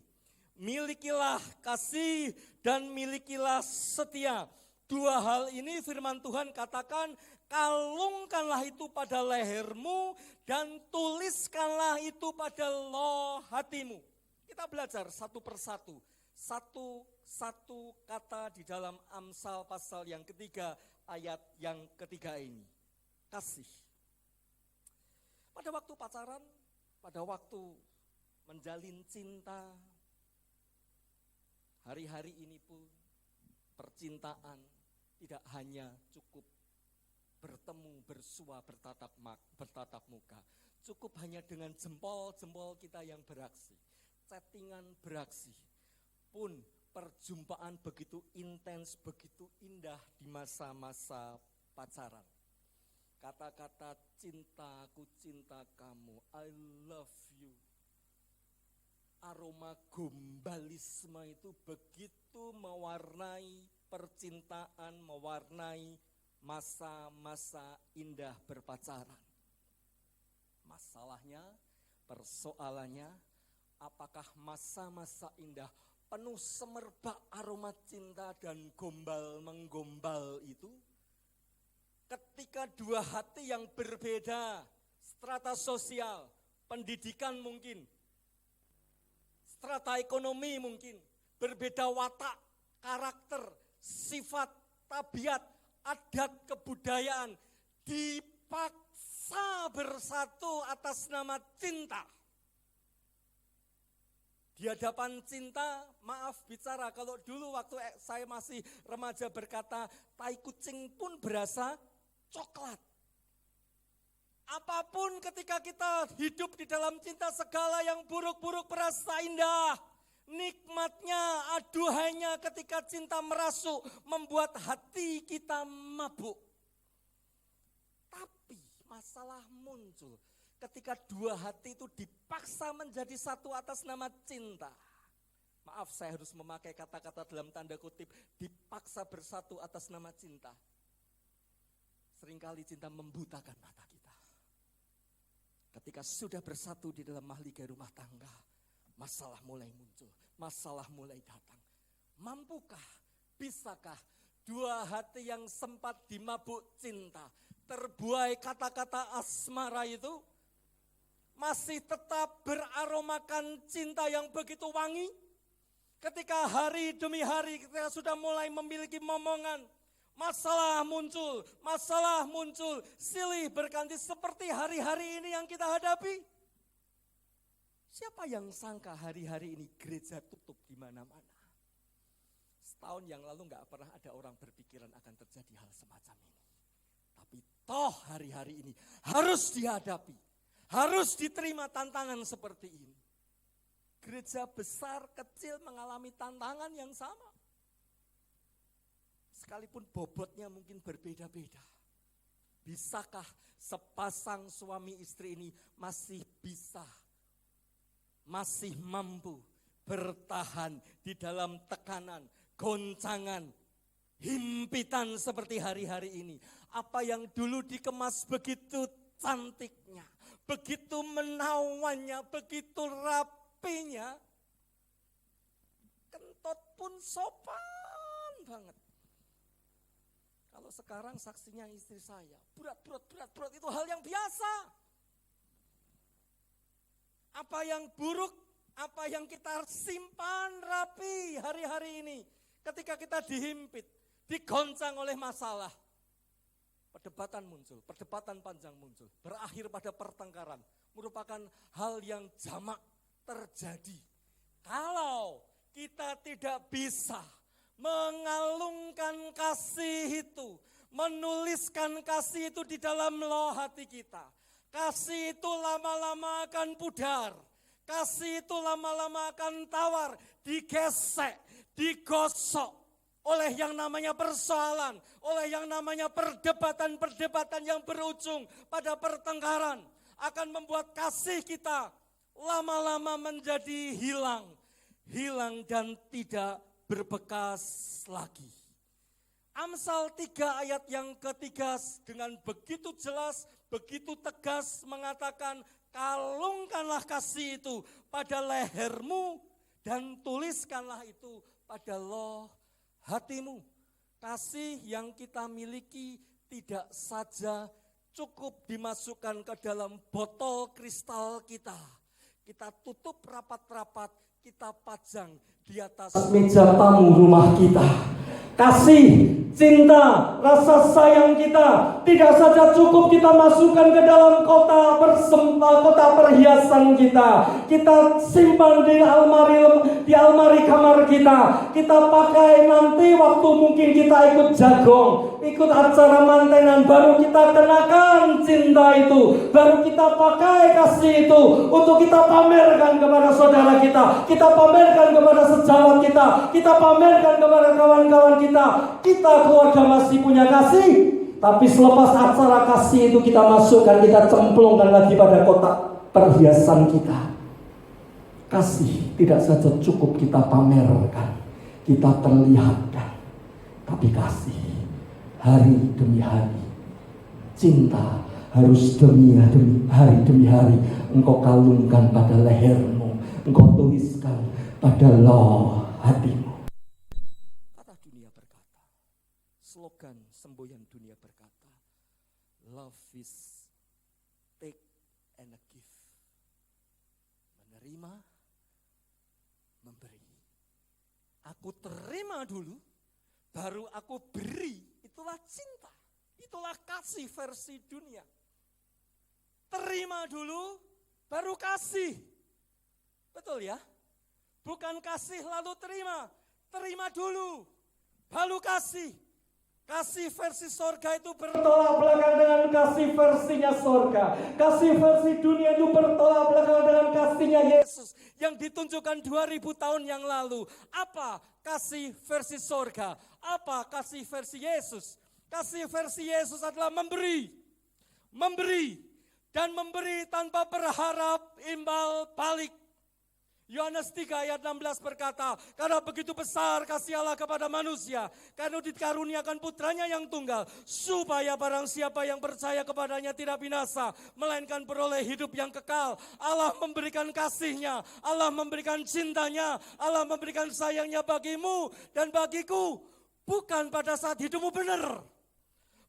Milikilah kasih dan milikilah setia. 2 hal ini firman Tuhan katakan kalungkanlah itu pada lehermu dan tuliskanlah itu pada loh hatimu. Kita belajar satu persatu, satu kata di dalam Amsal pasal yang ketiga, ayat yang ketiga ini. Kasih. Pada waktu pacaran, pada waktu menjalin cinta, hari-hari ini pun percintaan tidak hanya cukup bertemu, bersua, bertatap muka. Cukup hanya dengan jempol-jempol kita yang beraksi. Chattingan beraksi. Pun perjumpaan begitu intens, begitu indah di masa-masa pacaran. Kata-kata cinta, aku cinta kamu, I love you. Aroma gombalisme itu begitu mewarnai percintaan, mewarnai masa-masa indah berpacaran. Masalahnya, persoalannya, apakah masa-masa indah penuh semerbak aroma cinta dan gombal-menggombal itu? Ketika dua hati yang berbeda, strata sosial, pendidikan mungkin, strata ekonomi mungkin, berbeda watak, karakter, sifat, tabiat, adat, kebudayaan, dipaksa bersatu atas nama cinta. Di hadapan cinta, maaf bicara, kalau dulu waktu saya masih remaja berkata, tai kucing pun berasa coklat. Apapun ketika kita hidup di dalam cinta, segala yang buruk-buruk berasa indah. Nikmatnya, aduhainya ketika cinta merasuk, membuat hati kita mabuk. Tapi masalah muncul ketika dua hati itu dipaksa menjadi satu atas nama cinta. Maaf, saya harus memakai kata-kata dalam tanda kutip, dipaksa bersatu atas nama cinta. Seringkali cinta membutakan mata kita. Ketika sudah bersatu di dalam mahligai rumah tangga, masalah mulai muncul, masalah mulai datang. Mampukah, bisakah dua hati yang sempat dimabuk cinta, terbuai kata-kata asmara itu, masih tetap beraromakan cinta yang begitu wangi? Ketika hari demi hari kita sudah mulai memiliki momongan, masalah muncul, silih berganti seperti hari-hari ini yang kita hadapi. Siapa yang sangka hari-hari ini gereja tutup di mana-mana? Setahun yang lalu gak pernah ada orang berpikiran akan terjadi hal semacam ini. Tapi toh hari-hari ini harus dihadapi, harus diterima tantangan seperti ini. Gereja besar, kecil mengalami tantangan yang sama. Sekalipun bobotnya mungkin berbeda-beda. Bisakah sepasang suami istri ini masih mampu bertahan di dalam tekanan, goncangan, himpitan seperti hari-hari ini? Apa yang dulu dikemas begitu cantiknya, begitu menawannya, begitu rapinya, kentut pun sopan banget. Kalau sekarang saksinya istri saya, berat itu hal yang biasa. Apa yang buruk, apa yang kita simpan rapi hari-hari ini, ketika kita dihimpit, digoncang oleh masalah, perdebatan muncul, perdebatan panjang muncul, berakhir pada pertengkaran, merupakan hal yang jamak terjadi. Kalau kita tidak bisa mengalungkan kasih itu, menuliskan kasih itu di dalam loh hati kita, kasih itu lama-lama akan pudar, kasih itu lama-lama akan tawar, digesek, digosok oleh yang namanya persoalan, oleh yang namanya perdebatan-perdebatan yang berujung pada pertengkaran, akan membuat kasih kita lama-lama menjadi hilang dan tidak berbekas lagi. Amsal 3 ayat yang ketiga dengan begitu jelas, begitu tegas mengatakan, kalungkanlah kasih itu pada lehermu dan tuliskanlah itu pada loh hatimu. Kasih yang kita miliki tidak saja cukup dimasukkan ke dalam botol kristal kita. Kita tutup rapat-rapat, kita pajang di atas meja tamu rumah kita. Kasih, cinta, rasa sayang kita tidak saja cukup kita masukkan ke dalam kota perhiasan kita. Kita simpan di almari kamar kita. Kita pakai nanti waktu mungkin kita ikut jagong, ikut acara mantenan, baru kita kenakan cinta itu, baru kita pakai kasih itu untuk kita pamerkan kepada saudara kita pamerkan kepada sejawat kita pamerkan kepada kawan-kawan kita keluarga masih punya kasih, tapi selepas acara kasih itu kita masukkan, kita cemplungkan lagi pada kotak perhiasan kita. Kasih tidak saja cukup kita pamerkan, kita perlihatkan, tapi kasih hari demi hari, cinta harus hari demi hari engkau kalungkan pada lehermu, engkau tuliskan pada loh hatimu. Slogan semboyan dunia berkata, love is take and a give. Menerima, memberi. Aku terima dulu, baru aku beri. Itulah cinta, itulah kasih versi dunia. Terima dulu, baru kasih. Betul ya? Bukan kasih lalu terima. Terima dulu, baru kasih. Kasih versi sorga itu bertolak belakang dengan kasih versinya sorga. Kasih versi dunia itu bertolak belakang dengan kasihnya Yesus yang ditunjukkan 2000 tahun yang lalu. Apa kasih versi sorga? Apa kasih versi Yesus? Kasih versi Yesus adalah memberi. Memberi. Dan memberi tanpa berharap imbal balik. Yohanes 3 ayat 16 berkata, karena begitu besar kasih Allah kepada manusia, karena dikaruniakan putranya yang tunggal, supaya barang siapa yang percaya kepadanya tidak binasa, melainkan beroleh hidup yang kekal. Allah memberikan kasihnya, Allah memberikan cintanya, Allah memberikan sayangnya bagimu dan bagiku, bukan pada saat hidupmu benar,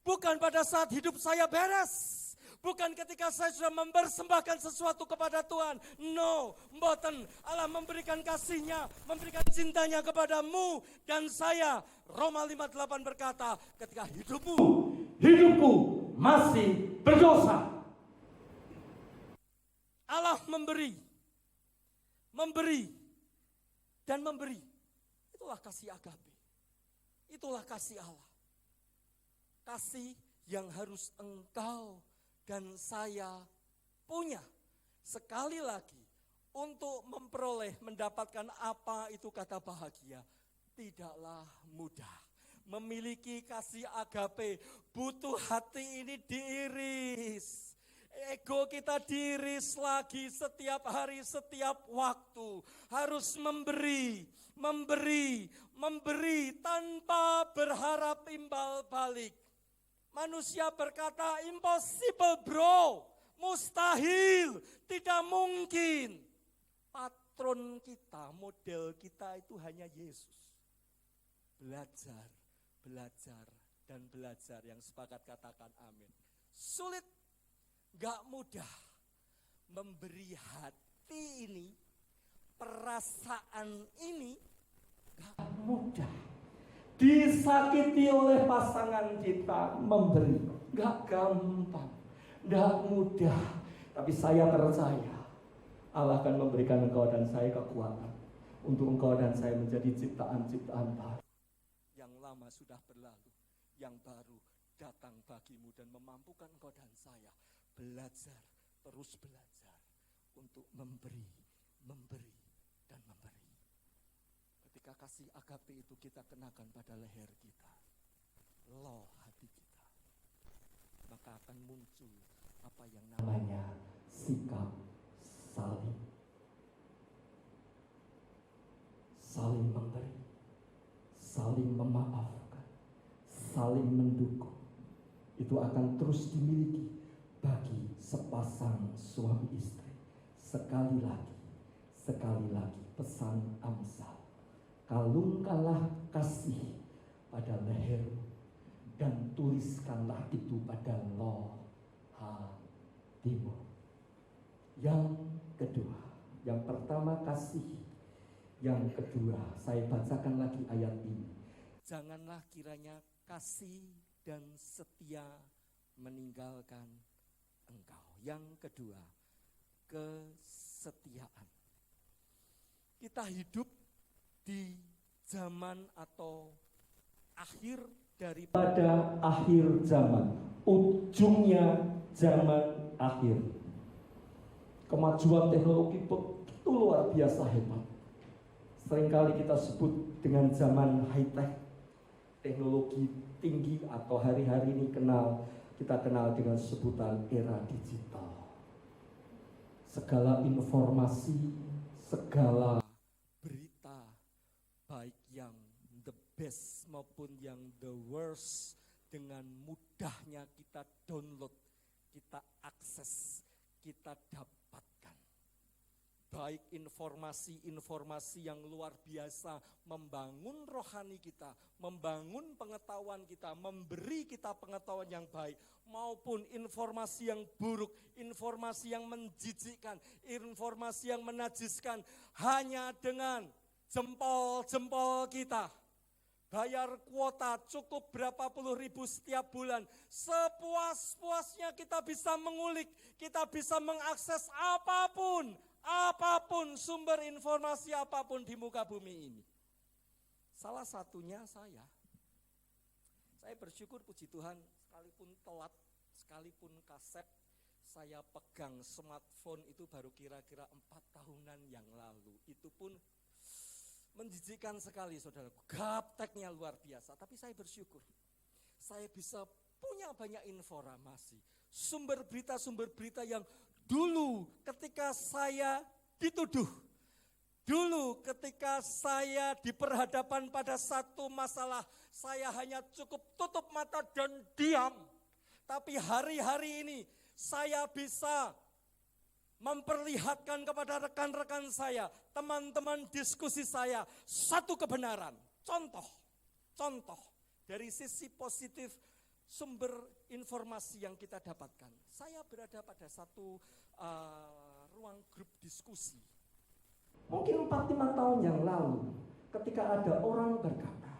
bukan pada saat hidup saya beres, bukan ketika saya sudah mempersembahkan sesuatu kepada Tuhan. No, mboten. Allah memberikan kasihnya, memberikan cintanya kepadamu dan saya. Roma 5:8 berkata, ketika hidupku masih berdosa, Allah memberi dan memberi. Itulah kasih agape. Itulah kasih Allah. Kasih yang harus engkau dan saya punya. Sekali lagi, untuk mendapatkan apa itu kata bahagia, tidaklah mudah. Memiliki kasih agape, butuh hati ini diiris. Ego kita diiris lagi setiap hari, setiap waktu. Harus memberi tanpa berharap imbal balik. Manusia berkata, impossible bro, mustahil, tidak mungkin. Patron kita, model kita itu hanya Yesus. Belajar, dan belajar, yang sepakat katakan amin. Sulit, gak mudah. Memberi hati ini, perasaan ini, gak mudah. Disakiti oleh pasangan kita, memberi, gak gampang, gak mudah. Tapi saya percaya Allah akan memberikan engkau dan saya kekuatan untuk engkau dan saya menjadi ciptaan-ciptaan baru. Yang lama sudah berlalu, yang baru datang bagimu dan memampukan engkau dan saya belajar, terus belajar untuk memberi dan memberi. Ketika kasih agape itu kita kenakan pada leher kita, loh hati kita, maka akan muncul apa yang namanya sikap saling memberi, saling memaafkan, saling mendukung. Itu akan terus dimiliki bagi sepasang suami istri. Sekali lagi pesan Amsal. Kalungkanlah kasih pada lehermu dan tuliskanlah itu pada hatimu. Yang kedua, yang pertama kasih, yang kedua saya bacakan lagi ayat ini. Janganlah kiranya kasih dan setia meninggalkan engkau. Yang kedua, kesetiaan. Kita hidup di zaman atau akhir Pada akhir zaman, ujungnya zaman akhir. Kemajuan teknologi begitu luar biasa hebat. Seringkali kita sebut dengan zaman high-tech, teknologi tinggi, atau hari-hari ini kita kenal dengan sebutan era digital. Segala informasi, segala berita, baik yang the best maupun yang the worst, dengan mudahnya kita download, kita akses, kita dapatkan. Baik informasi-informasi yang luar biasa membangun rohani kita, membangun pengetahuan kita, memberi kita pengetahuan yang baik, maupun informasi yang buruk, informasi yang menjijikkan, informasi yang menajiskan, hanya dengan jempol-jempol kita. Bayar kuota cukup berapa puluh ribu setiap bulan. Sepuas-puasnya kita bisa mengulik, kita bisa mengakses apapun sumber informasi apapun di muka bumi ini. Salah satunya saya bersyukur puji Tuhan, sekalipun telat, sekalipun kaset, saya pegang smartphone itu baru kira-kira 4 tahunan yang lalu. Itu pun menjijikkan sekali saudaraku, gapteknya luar biasa. Tapi saya bersyukur, saya bisa punya banyak informasi, sumber berita yang dulu ketika saya dituduh, dulu ketika saya diperhadapkan pada satu masalah, saya hanya cukup tutup mata dan diam. Tapi hari-hari ini saya bisa memperlihatkan kepada rekan-rekan saya, teman-teman diskusi saya, satu kebenaran. Contoh dari sisi positif sumber informasi yang kita dapatkan. Saya berada pada satu ruang grup diskusi. Mungkin 4-5 tahun yang lalu, ketika ada orang berkata,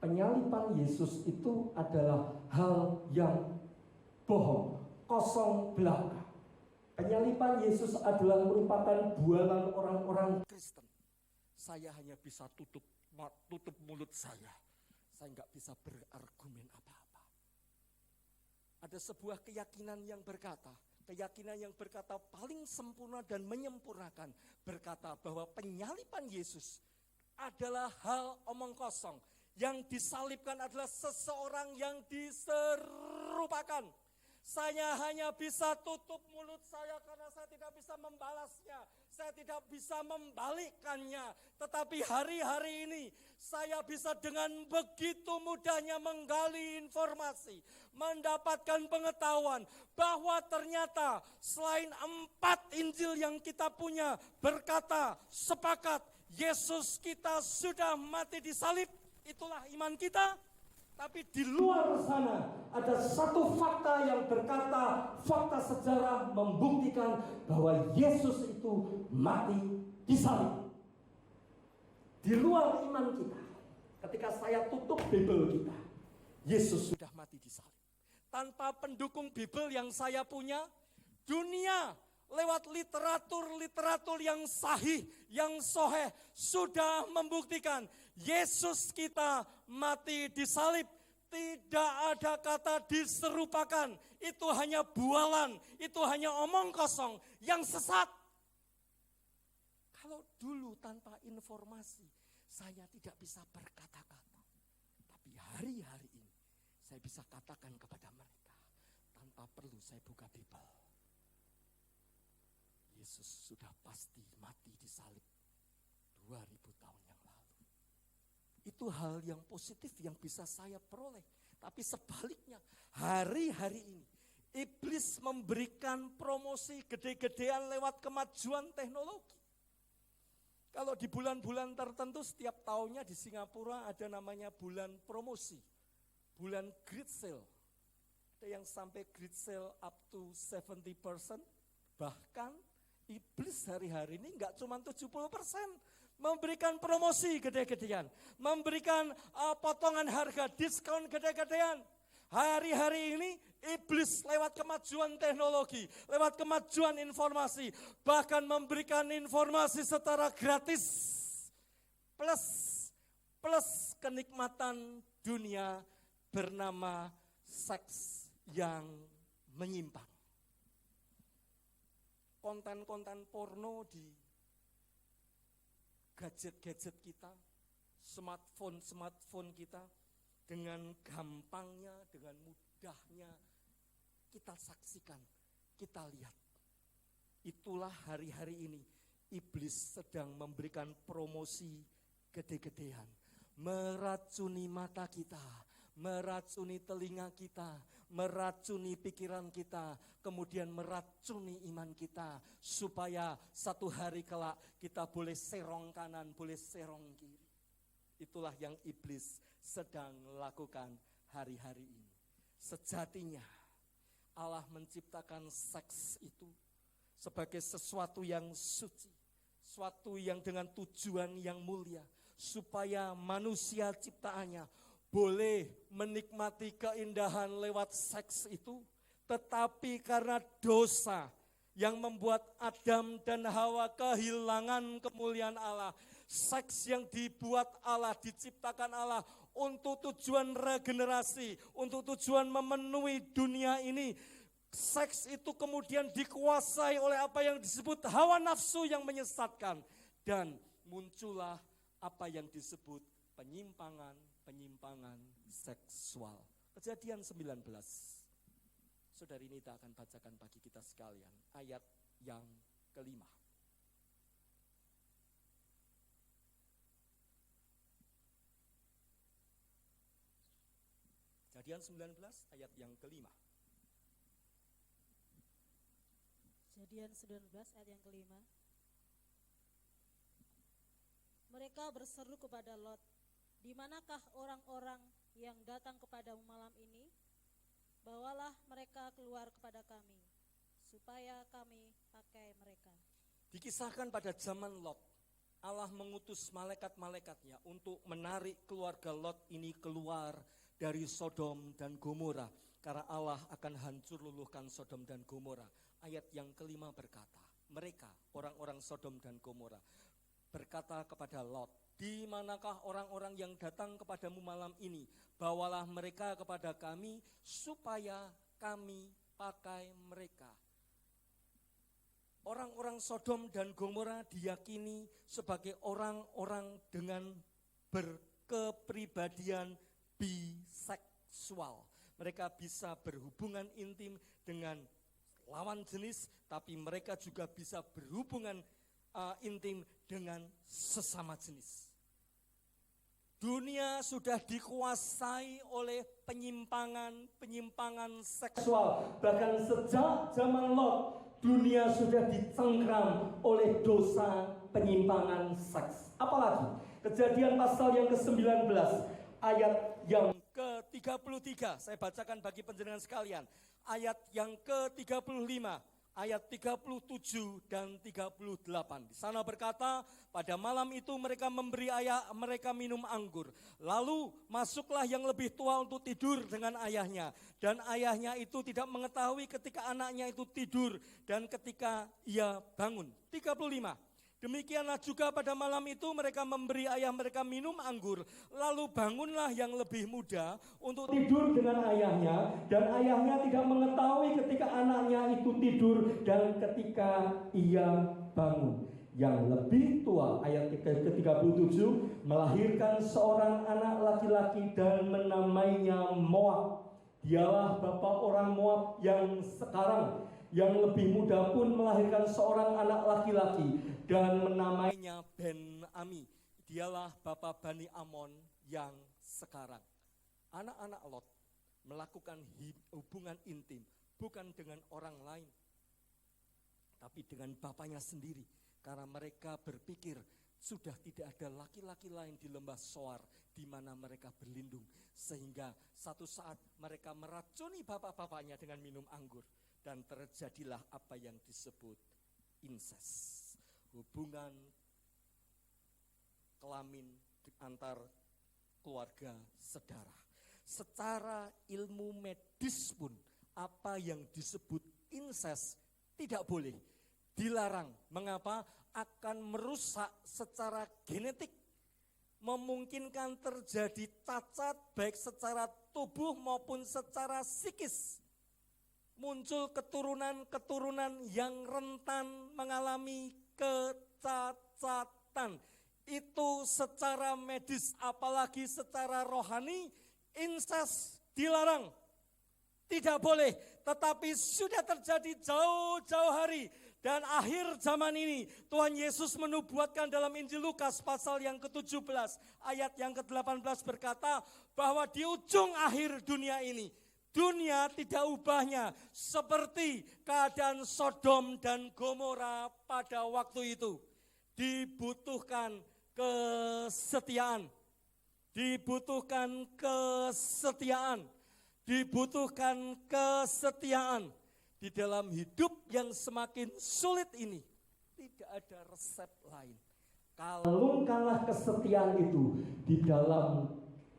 penyaliban Yesus itu adalah hal yang bohong, kosong belaka. Penyaliban Yesus adalah merupakan bualan orang-orang Kristen. Saya hanya bisa tutup mulut saya. Saya nggak bisa berargumen apa-apa. Ada sebuah keyakinan yang berkata paling sempurna dan menyempurnakan, berkata bahwa penyaliban Yesus adalah hal omong kosong. Yang disalibkan adalah seseorang yang diserupakan. Saya hanya bisa tutup mulut saya karena saya tidak bisa membalasnya. Saya tidak bisa membalikkannya. Tetapi hari-hari ini saya bisa dengan begitu mudahnya menggali informasi, mendapatkan pengetahuan bahwa ternyata selain 4 Injil yang kita punya berkata sepakat Yesus kita sudah mati disalib, itulah iman kita. Tapi di luar sana ada satu fakta yang berkata, fakta sejarah membuktikan bahwa Yesus itu mati disalib. Di luar iman kita, ketika saya tutup Bible kita, Yesus sudah mati disalib. Tanpa pendukung Bible yang saya punya, dunia lewat literatur yang sahih, yang soheh, sudah membuktikan Yesus kita mati disalib. Tidak ada kata diserupakan. Itu hanya bualan, itu hanya omong kosong yang sesat. Kalau dulu tanpa informasi, saya tidak bisa berkata-kata. Tapi hari-hari ini, saya bisa katakan kepada mereka, tanpa perlu saya buka Bible. Yesus sudah pasti mati disalib 2000 tahun yang lalu. Itu hal yang positif yang bisa saya peroleh. Tapi sebaliknya, hari-hari ini iblis memberikan promosi gede-gedean lewat kemajuan teknologi. Kalau di bulan-bulan tertentu setiap tahunnya di Singapura ada namanya bulan promosi. bulan great sale. Ada yang sampai great sale up to 70%. Bahkan iblis hari-hari ini enggak cuma 70%. Memberikan promosi gede-gedean. Memberikan potongan harga, diskon gede-gedean. Hari-hari ini iblis lewat kemajuan teknologi, lewat kemajuan informasi, bahkan memberikan informasi secara gratis. Plus kenikmatan dunia bernama seks yang menyimpang. Konten-konten porno di gadget-gadget kita, smartphone kita, dengan gampangnya, dengan mudahnya kita saksikan, kita lihat. Itulah hari-hari ini iblis sedang memberikan promosi gede-gedean, meracuni mata kita, meracuni telinga kita, meracuni pikiran kita, kemudian meracuni iman kita, supaya satu hari kelak kita boleh serong kanan, boleh serong kiri. Itulah yang iblis sedang lakukan hari-hari ini. Sejatinya Allah menciptakan seks itu sebagai sesuatu yang suci, sesuatu yang dengan tujuan yang mulia, supaya manusia ciptaannya boleh menikmati keindahan lewat seks itu. Tetapi karena dosa yang membuat Adam dan Hawa kehilangan kemuliaan Allah, seks yang dibuat Allah, diciptakan Allah untuk tujuan regenerasi, untuk tujuan memenuhi dunia ini, seks itu kemudian dikuasai oleh apa yang disebut hawa nafsu yang menyesatkan, dan muncullah apa yang disebut penyimpangan seksual. Kejadian 19. Saudari Nita akan bacakan bagi kita sekalian ayat yang ke-5. Kejadian 19 ayat yang ke-5. Kejadian 19 ayat yang ke-5. Mereka berseru kepada Lot, "Di manakah orang-orang yang datang kepadamu malam ini? Bawalah mereka keluar kepada kami, supaya kami pakai mereka." Dikisahkan pada zaman Lot, Allah mengutus malaikat-malaikatnya untuk menarik keluarga Lot ini keluar dari Sodom dan Gomora, karena Allah akan hancur luluhkan Sodom dan Gomora. Ayat yang ke-5 berkata, mereka orang-orang Sodom dan Gomora berkata kepada Lot, "Di manakah orang-orang yang datang kepadamu malam ini? Bawalah mereka kepada kami, supaya kami pakai mereka." Orang-orang Sodom dan Gomora diyakini sebagai orang-orang dengan berkepribadian biseksual. Mereka bisa berhubungan intim dengan lawan jenis, tapi mereka juga bisa berhubungan intim dengan sesama jenis. Dunia sudah dikuasai oleh penyimpangan seksual. Bahkan sejak zaman Lot, dunia sudah dicengkram oleh dosa penyimpangan seks. Apalagi Kejadian pasal yang ke-19 ayat yang ke-33. Saya bacakan bagi penjenengan sekalian. Ayat yang ke-35. Ayat 37 dan 38. Di sana berkata, pada malam itu mereka memberi ayah mereka minum anggur. Lalu masuklah yang lebih tua untuk tidur dengan ayahnya. Dan ayahnya itu tidak mengetahui ketika anaknya itu tidur dan ketika ia bangun. 35. Demikianlah juga pada malam itu mereka memberi ayah mereka minum anggur. Lalu bangunlah yang lebih muda untuk tidur dengan ayahnya. Dan ayahnya tidak mengetahui ketika anaknya itu tidur dan ketika ia bangun. Yang lebih tua, ayat ke-37, melahirkan seorang anak laki-laki dan menamainya Moab. Dialah bapa orang Moab yang sekarang. Yang lebih muda pun melahirkan seorang anak laki-laki dan menamainya Ben-Ami. Dialah bapa Bani Amon yang sekarang. Anak-anak Lot melakukan hubungan intim bukan dengan orang lain, tapi dengan bapaknya sendiri. Karena mereka berpikir sudah tidak ada laki-laki lain di lembah Soar di mana mereka berlindung. Sehingga satu saat mereka meracuni bapak-bapaknya dengan minum anggur. Dan terjadilah apa yang disebut incest. Hubungan kelamin antar keluarga saudara. Secara ilmu medis pun apa yang disebut incest tidak boleh, dilarang. Mengapa? Akan merusak secara genetik, memungkinkan terjadi cacat baik secara tubuh maupun secara psikis. Muncul keturunan-keturunan yang rentan mengalami kecacatan. Itu secara medis, apalagi secara rohani, incest dilarang. Tidak boleh, tetapi sudah terjadi jauh-jauh hari. Dan akhir zaman ini Tuhan Yesus menubuatkan dalam Injil Lukas pasal yang ke-17 ayat yang ke-18 berkata bahwa di ujung akhir dunia ini, dunia tidak ubahnya seperti keadaan Sodom dan Gomora pada waktu itu. Dibutuhkan kesetiaan, dibutuhkan kesetiaan, dibutuhkan kesetiaan. Di dalam hidup yang semakin sulit ini, tidak ada resep lain. Kalungkanlah kesetiaan itu di dalam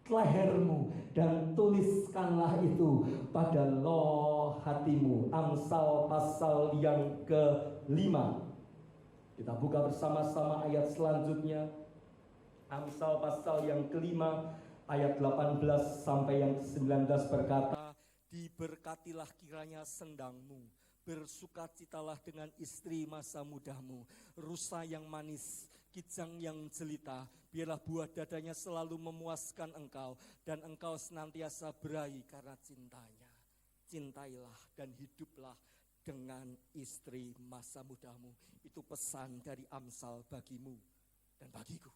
lehermu dan tuliskanlah itu pada loh hatimu. Amsal pasal yang ke-5. Kita buka bersama-sama ayat selanjutnya. Amsal pasal yang ke-5 ayat 18 sampai yang ke-19 berkata, diberkatilah kiranya sendangmu, bersukacitalah dengan istri masa mudamu, rusa yang manis, kijang yang jelita, biarlah buah dadanya selalu memuaskan engkau, dan engkau senantiasa berahi karena cintanya. Cintailah dan hiduplah dengan istri masa mudamu. Itu pesan dari Amsal bagimu dan bagiku.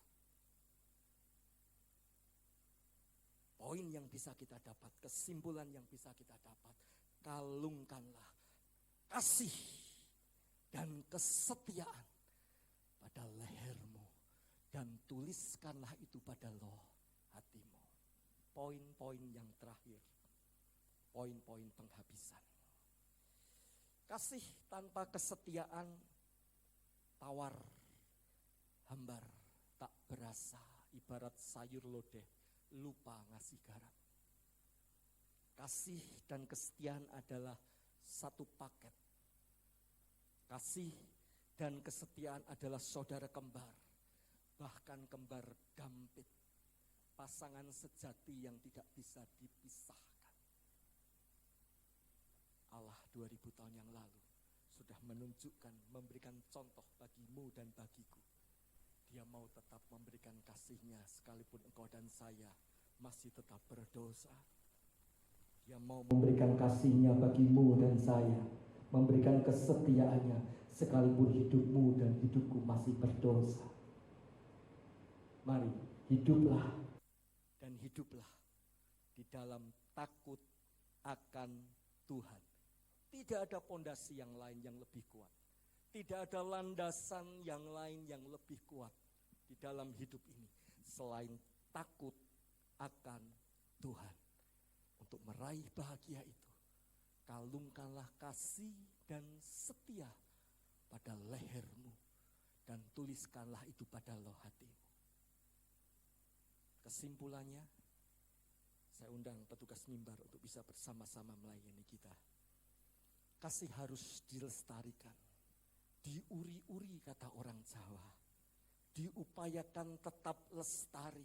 Poin yang bisa kita dapat, kesimpulan yang bisa kita dapat, kalungkanlah kasih dan kesetiaan pada lehermu dan tuliskanlah itu pada loh hatimu. Poin-poin yang terakhir, poin-poin penghabisan. Kasih tanpa kesetiaan tawar, hambar, tak berasa, ibarat sayur lodeh, lupa ngasih garam. Kasih dan kesetiaan adalah satu paket. Kasih dan kesetiaan adalah saudara kembar, bahkan kembar dampit, pasangan sejati yang tidak bisa dipisahkan. Allah 2000 tahun yang lalu sudah menunjukkan, memberikan contoh bagimu dan bagiku. Dia mau tetap memberikan kasih-Nya sekalipun engkau dan saya masih tetap berdosa. Dia mau memberikan kasih-Nya bagimu dan saya, memberikan kesetiaannya sekalipun hidupmu dan hidupku masih berdosa. Mari hiduplah dan hiduplah di dalam takut akan Tuhan. Tidak ada pondasi yang lain yang lebih kuat. Tidak ada landasan yang lain yang lebih kuat di dalam hidup ini selain takut akan Tuhan. Untuk meraih bahagia itu, kalungkanlah kasih dan setia pada lehermu dan tuliskanlah itu pada loh hatimu. Kesimpulannya, saya undang petugas mimbar untuk bisa bersama-sama melayani kita. Kasih harus dilestarikan, diuri-uri kata orang Jawa, diupayakan tetap lestari,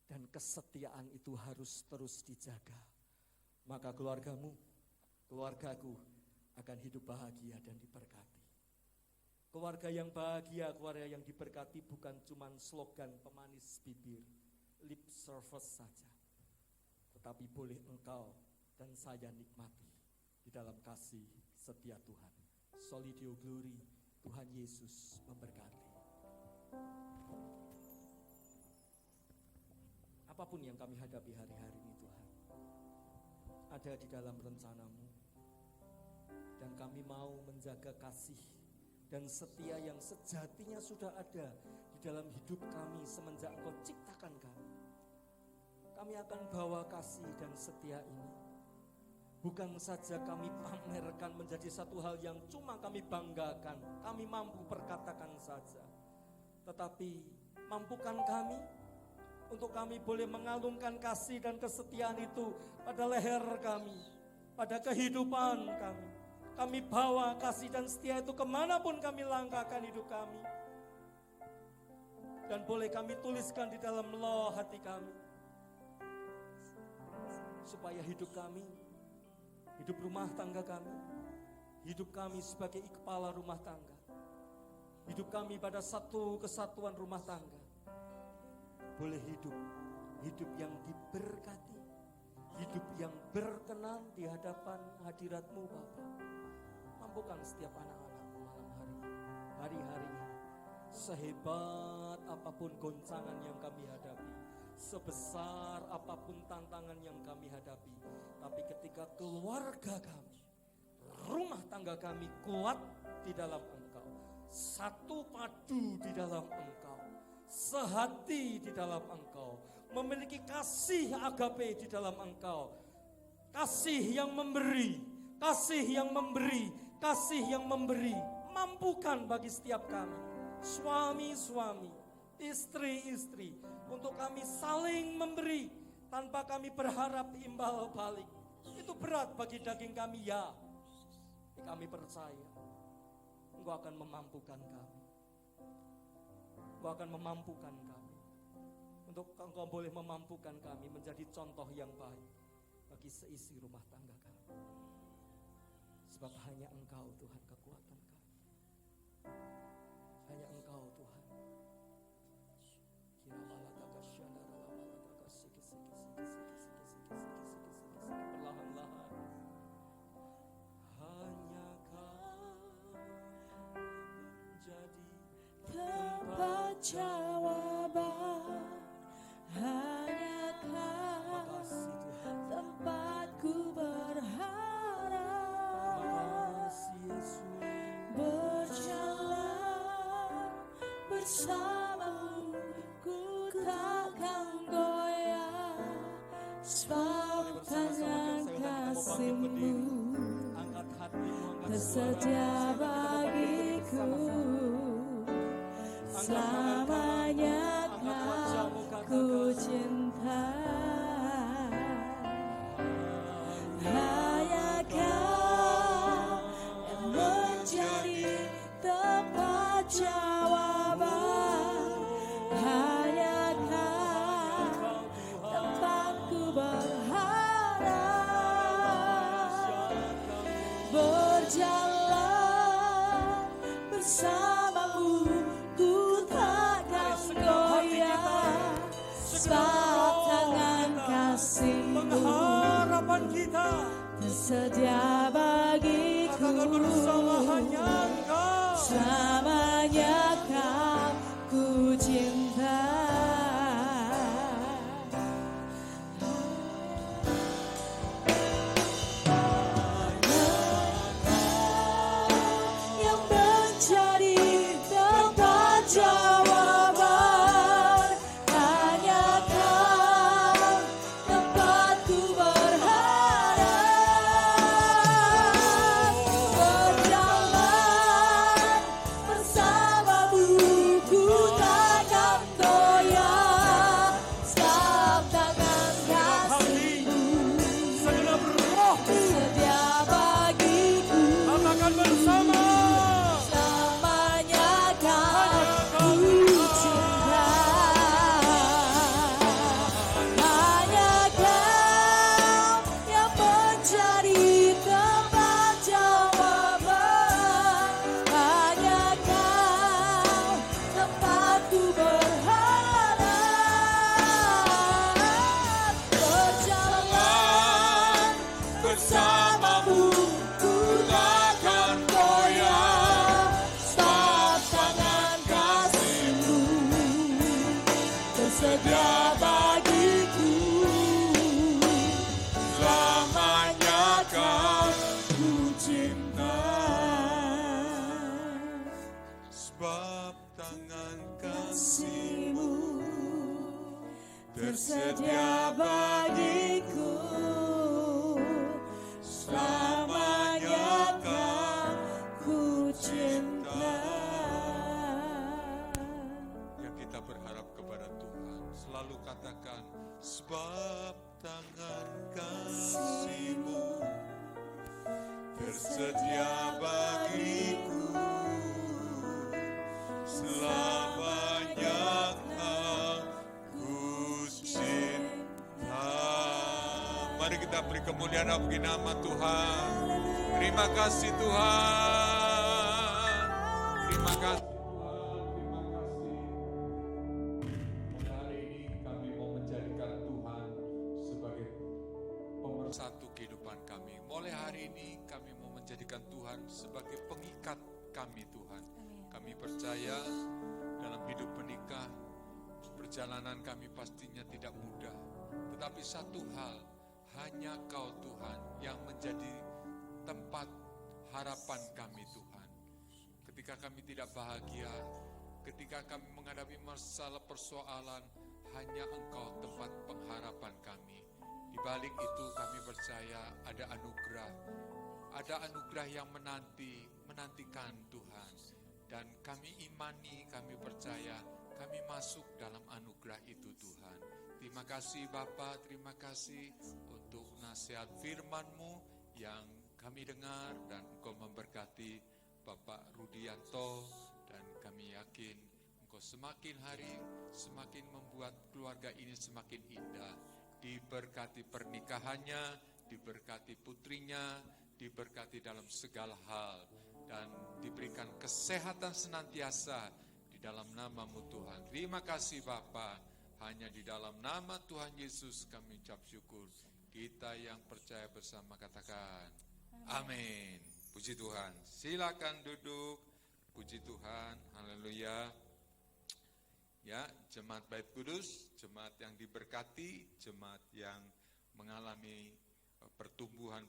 dan kesetiaan itu harus terus dijaga. Maka keluargamu, keluargaku akan hidup bahagia dan diberkati. Keluarga yang bahagia, keluarga yang diberkati bukan cuma slogan pemanis bibir, lip service saja, tetapi boleh engkau dan saya nikmati di dalam kasih setia Tuhan. Soli Deo Glory, Tuhan Yesus memberkati. Apapun yang kami hadapi hari-hari ini Tuhan, ada di dalam rencanamu, dan kami mau menjaga kasih, dan setia yang sejatinya sudah ada di dalam hidup kami semenjak Engkau ciptakan kami. Kami akan bawa kasih dan setia ini. Bukan saja kami pamerkan menjadi satu hal yang cuma kami banggakan, kami mampu perkatakan saja. Tetapi mampukan kami untuk kami boleh mengalungkan kasih dan kesetiaan itu pada leher kami, pada kehidupan kami. Kami bawa kasih dan setia itu kemanapun kami langkahkan hidup kami. Dan boleh kami tuliskan di dalam loh hati kami. Supaya hidup kami, hidup rumah tangga kami, hidup kami sebagai kepala rumah tangga, hidup kami pada satu kesatuan rumah tangga, boleh hidup yang diberkati, hidup yang berkenan di hadapan hadirat-Mu Bapa. Mampukan setiap anak-anak-Mu malam hari ini, sehebat apapun goncangan yang kami hadapi, sebesar apapun tantangan yang kami hadapi, tapi ketika keluarga kami, rumah tangga kami kuat di dalam Engkau, satu padu di dalam Engkau, sehati di dalam Engkau, memiliki kasih agape di dalam Engkau, kasih yang memberi, kasih yang memberi, kasih yang memberi. Mampukan bagi setiap kami, suami-suami, istri-istri, untuk kami saling memberi tanpa kami berharap imbal balik. Itu berat bagi daging kami, ya. Tapi kami percaya Engkau akan memampukan kami. Engkau akan memampukan kami. Untuk Engkau boleh memampukan kami menjadi contoh yang baik bagi seisi rumah tangga kami. Sebab hanya Engkau Tuhan kekuatan kami. Hanya Engkau Tuhan. Perlahan-lahan. Hanya Kau jadi tempat jawaban, hanya Kau kasih Tuhan. tempatku berharap. Kasih Yesus. Berjalan bersamamu, ku takkan goyah, sebab tangan kasih-Mu Angkat hatimu, angkat tersedia bagiku. Selamanya ku cinta. Hanya Kau yang menjadi tempat jawaban, hanya Kau tempatku berharap. Berjalan bersamamu, ku takkan goyah, sebab tangan kasih-Mu pengharapan kita tersedia bagiku. katakan bersama, hanya Engkau. Selamanya Kau ku cinta. Yang menjadi tempat jawaban, hanya Kau tempatku berharap. Berjalan bersamamu, ku takkan goyah, sebab tangan kasih-Mu Segenap roh sedia bagiku. katakan bersama, Selamanya Kau ku cinta. Hanya Kau yang menjadi tempat jawaban, hanya Kau tempatku berharap. Berjalan bersamamu, ku takkan goyah, sebab tangan kasih-Mu tersedia bagiku. Selamanya Kau ku cinta. tersedia bagiku, selamanya kau ku cinta. Yang kita berharap kepada Tuhan, selalu katakan, sebab tangan kasih-Mu tersedia bagiku, selamanya ku cinta. Mari kita beri kemuliaan bagi nama Tuhan. Terima kasih Tuhan. Terima kasih. Hari ini kami mau menjadikan Tuhan sebagai pemersatu kehidupan kami. Mulai hari ini kami mau menjadikan Tuhan sebagai pengikat kami Tuhan. Kami percaya dalam hidup menikah, perjalanan kami pastinya tidak mudah. Tetapi satu hal, hanya Kau Tuhan yang menjadi tempat harapan kami Tuhan. Ketika kami tidak bahagia, ketika kami menghadapi masalah persoalan, hanya Engkau tempat pengharapan kami. Di balik itu kami percaya ada anugerah yang menantikan Tuhan. Dan kami imani, kami percaya, kami masuk dalam anugerah itu Tuhan. Terima kasih Bapa, terima kasih untuk nasihat firman-Mu yang kami dengar dan Engkau memberkati Bapak Rudianto, dan kami yakin Engkau semakin hari semakin membuat keluarga ini semakin indah. Diberkati pernikahannya, diberkati putrinya, diberkati dalam segala hal, dan diberikan kesehatan senantiasa di dalam nama-Mu Tuhan. Terima kasih Bapa, hanya di dalam nama Tuhan Yesus kami ucap syukur. Kita yang percaya bersama katakan amin. Puji Tuhan. Silakan duduk. Puji Tuhan. Haleluya. Ya, jemaat Bait Kudus, jemaat yang diberkati, jemaat yang mengalami pertumbuhan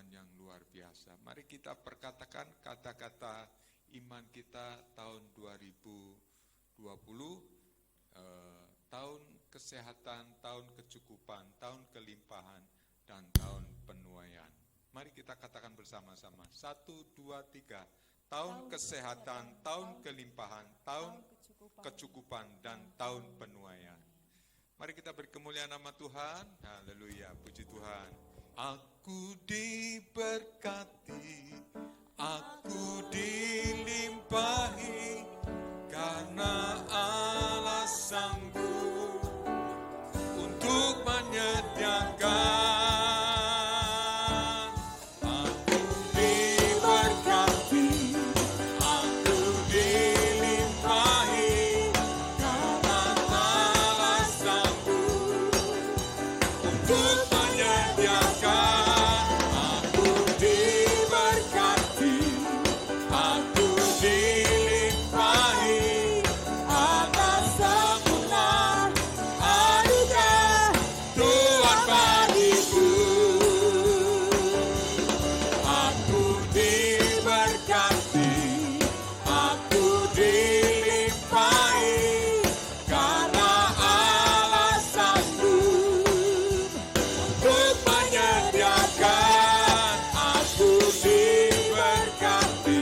yang luar biasa. Mari kita perkatakan kata-kata iman kita tahun 2020, tahun kesehatan, tahun kecukupan, tahun kelimpahan, dan tahun penuaian. Mari kita katakan bersama-sama. 1, 2, 3. Tahun kesehatan, tahun kelimpahan, tahun kecukupan, dan tahun penuaian. Mari kita beri kemuliaan nama Tuhan. Haleluya, puji Tuhan. Aku diberkati, aku dilimpahi, karena Allah sanggup untuk menyediakan. Aku diberkati, aku dilimpahi, karena Allah sanggup untuk menyediakan. Aku diberkati, aku dilimpahi, atas sempurna anugerah Tuhan bagiku. Aku diberkati, aku dilimpahi, karena Allah sanggup untuk menyediakan. Aku diberkati,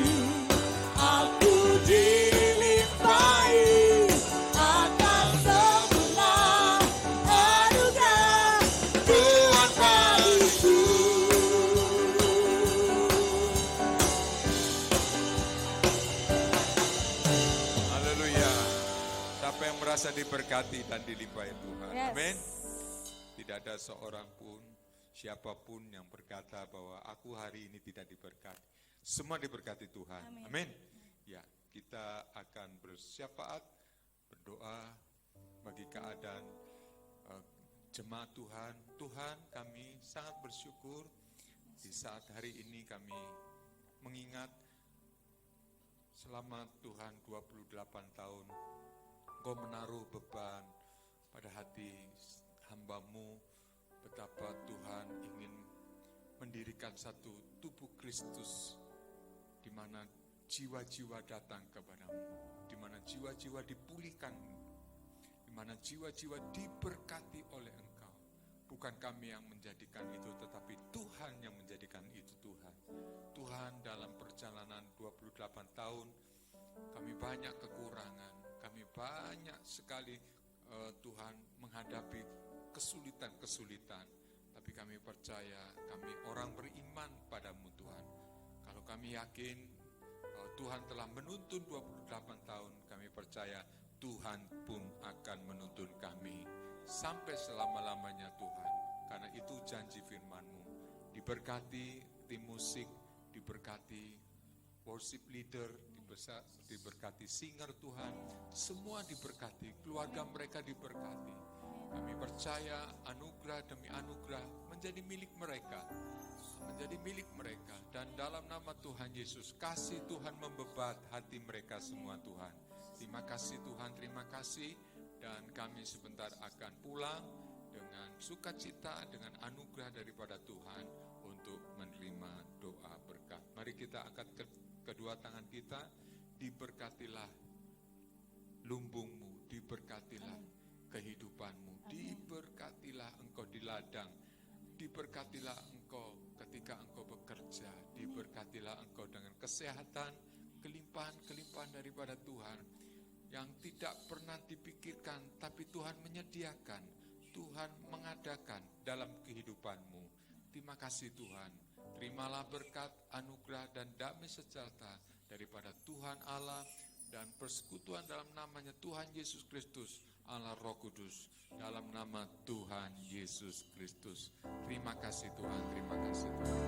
aku dilimpahi, atas sempurna anugerah Tuhan bagiku. Haleluya. Siapa yang merasa diberkati dan dilimpahi Tuhan? Yes. Amin. Tidak ada seorang pun, siapapun yang berkata bahwa aku hari ini tidak diberkati. Semua diberkati Tuhan. Amin. Ya, kita akan bersyafaat, berdoa bagi keadaan jemaat Tuhan. Tuhan, kami sangat bersyukur di saat hari ini kami mengingat selama Tuhan 28 tahun Engkau menaruh beban pada hati hamba-Mu, betapa Tuhan ingin mendirikan satu tubuh Kristus di mana jiwa-jiwa datang kepadamu, di mana jiwa-jiwa dipulihkan, di mana jiwa-jiwa diberkati oleh Engkau. Bukan kami yang menjadikan itu, tetapi Tuhan yang menjadikan itu Tuhan. Tuhan, dalam perjalanan 28 tahun, kami banyak kekurangan, kami banyak sekali Tuhan menghadapi kesulitan-kesulitan. Tapi kami percaya, kami orang beriman padamu Tuhan. Kalau kami yakin Tuhan telah menuntun 28 tahun, kami percaya Tuhan pun akan menuntun kami sampai selama-lamanya Tuhan. Karena itu janji firman-Mu. Diberkati tim musik, diberkati worship leader, diberkati singer Tuhan, semua diberkati, keluarga mereka diberkati. Kami percaya anugerah demi anugerah menjadi milik mereka, dan dalam nama Tuhan Yesus, kasih Tuhan membebat hati mereka semua Tuhan. Terima kasih Tuhan, terima kasih, dan kami sebentar akan pulang dengan sukacita, dengan anugerah daripada Tuhan untuk menerima doa berkat. Mari kita angkat kedua tangan kita. Diberkatilah lumbungmu, diberkatilah kehidupanmu, diberkatilah engkau di ladang, diberkatilah engkau ketika engkau bekerja, diberkatilah engkau dengan kesehatan, kelimpahan-kelimpahan daripada Tuhan yang tidak pernah dipikirkan, tapi Tuhan menyediakan, Tuhan mengadakan dalam kehidupanmu. Terima kasih Tuhan. Terimalah berkat, anugerah dan damai sejahtera daripada Tuhan Allah dan persekutuan dalam namanya Tuhan Yesus Kristus, Allah Roh Kudus, dalam nama Tuhan Yesus Kristus. Terima kasih Tuhan, terima kasih Tuhan.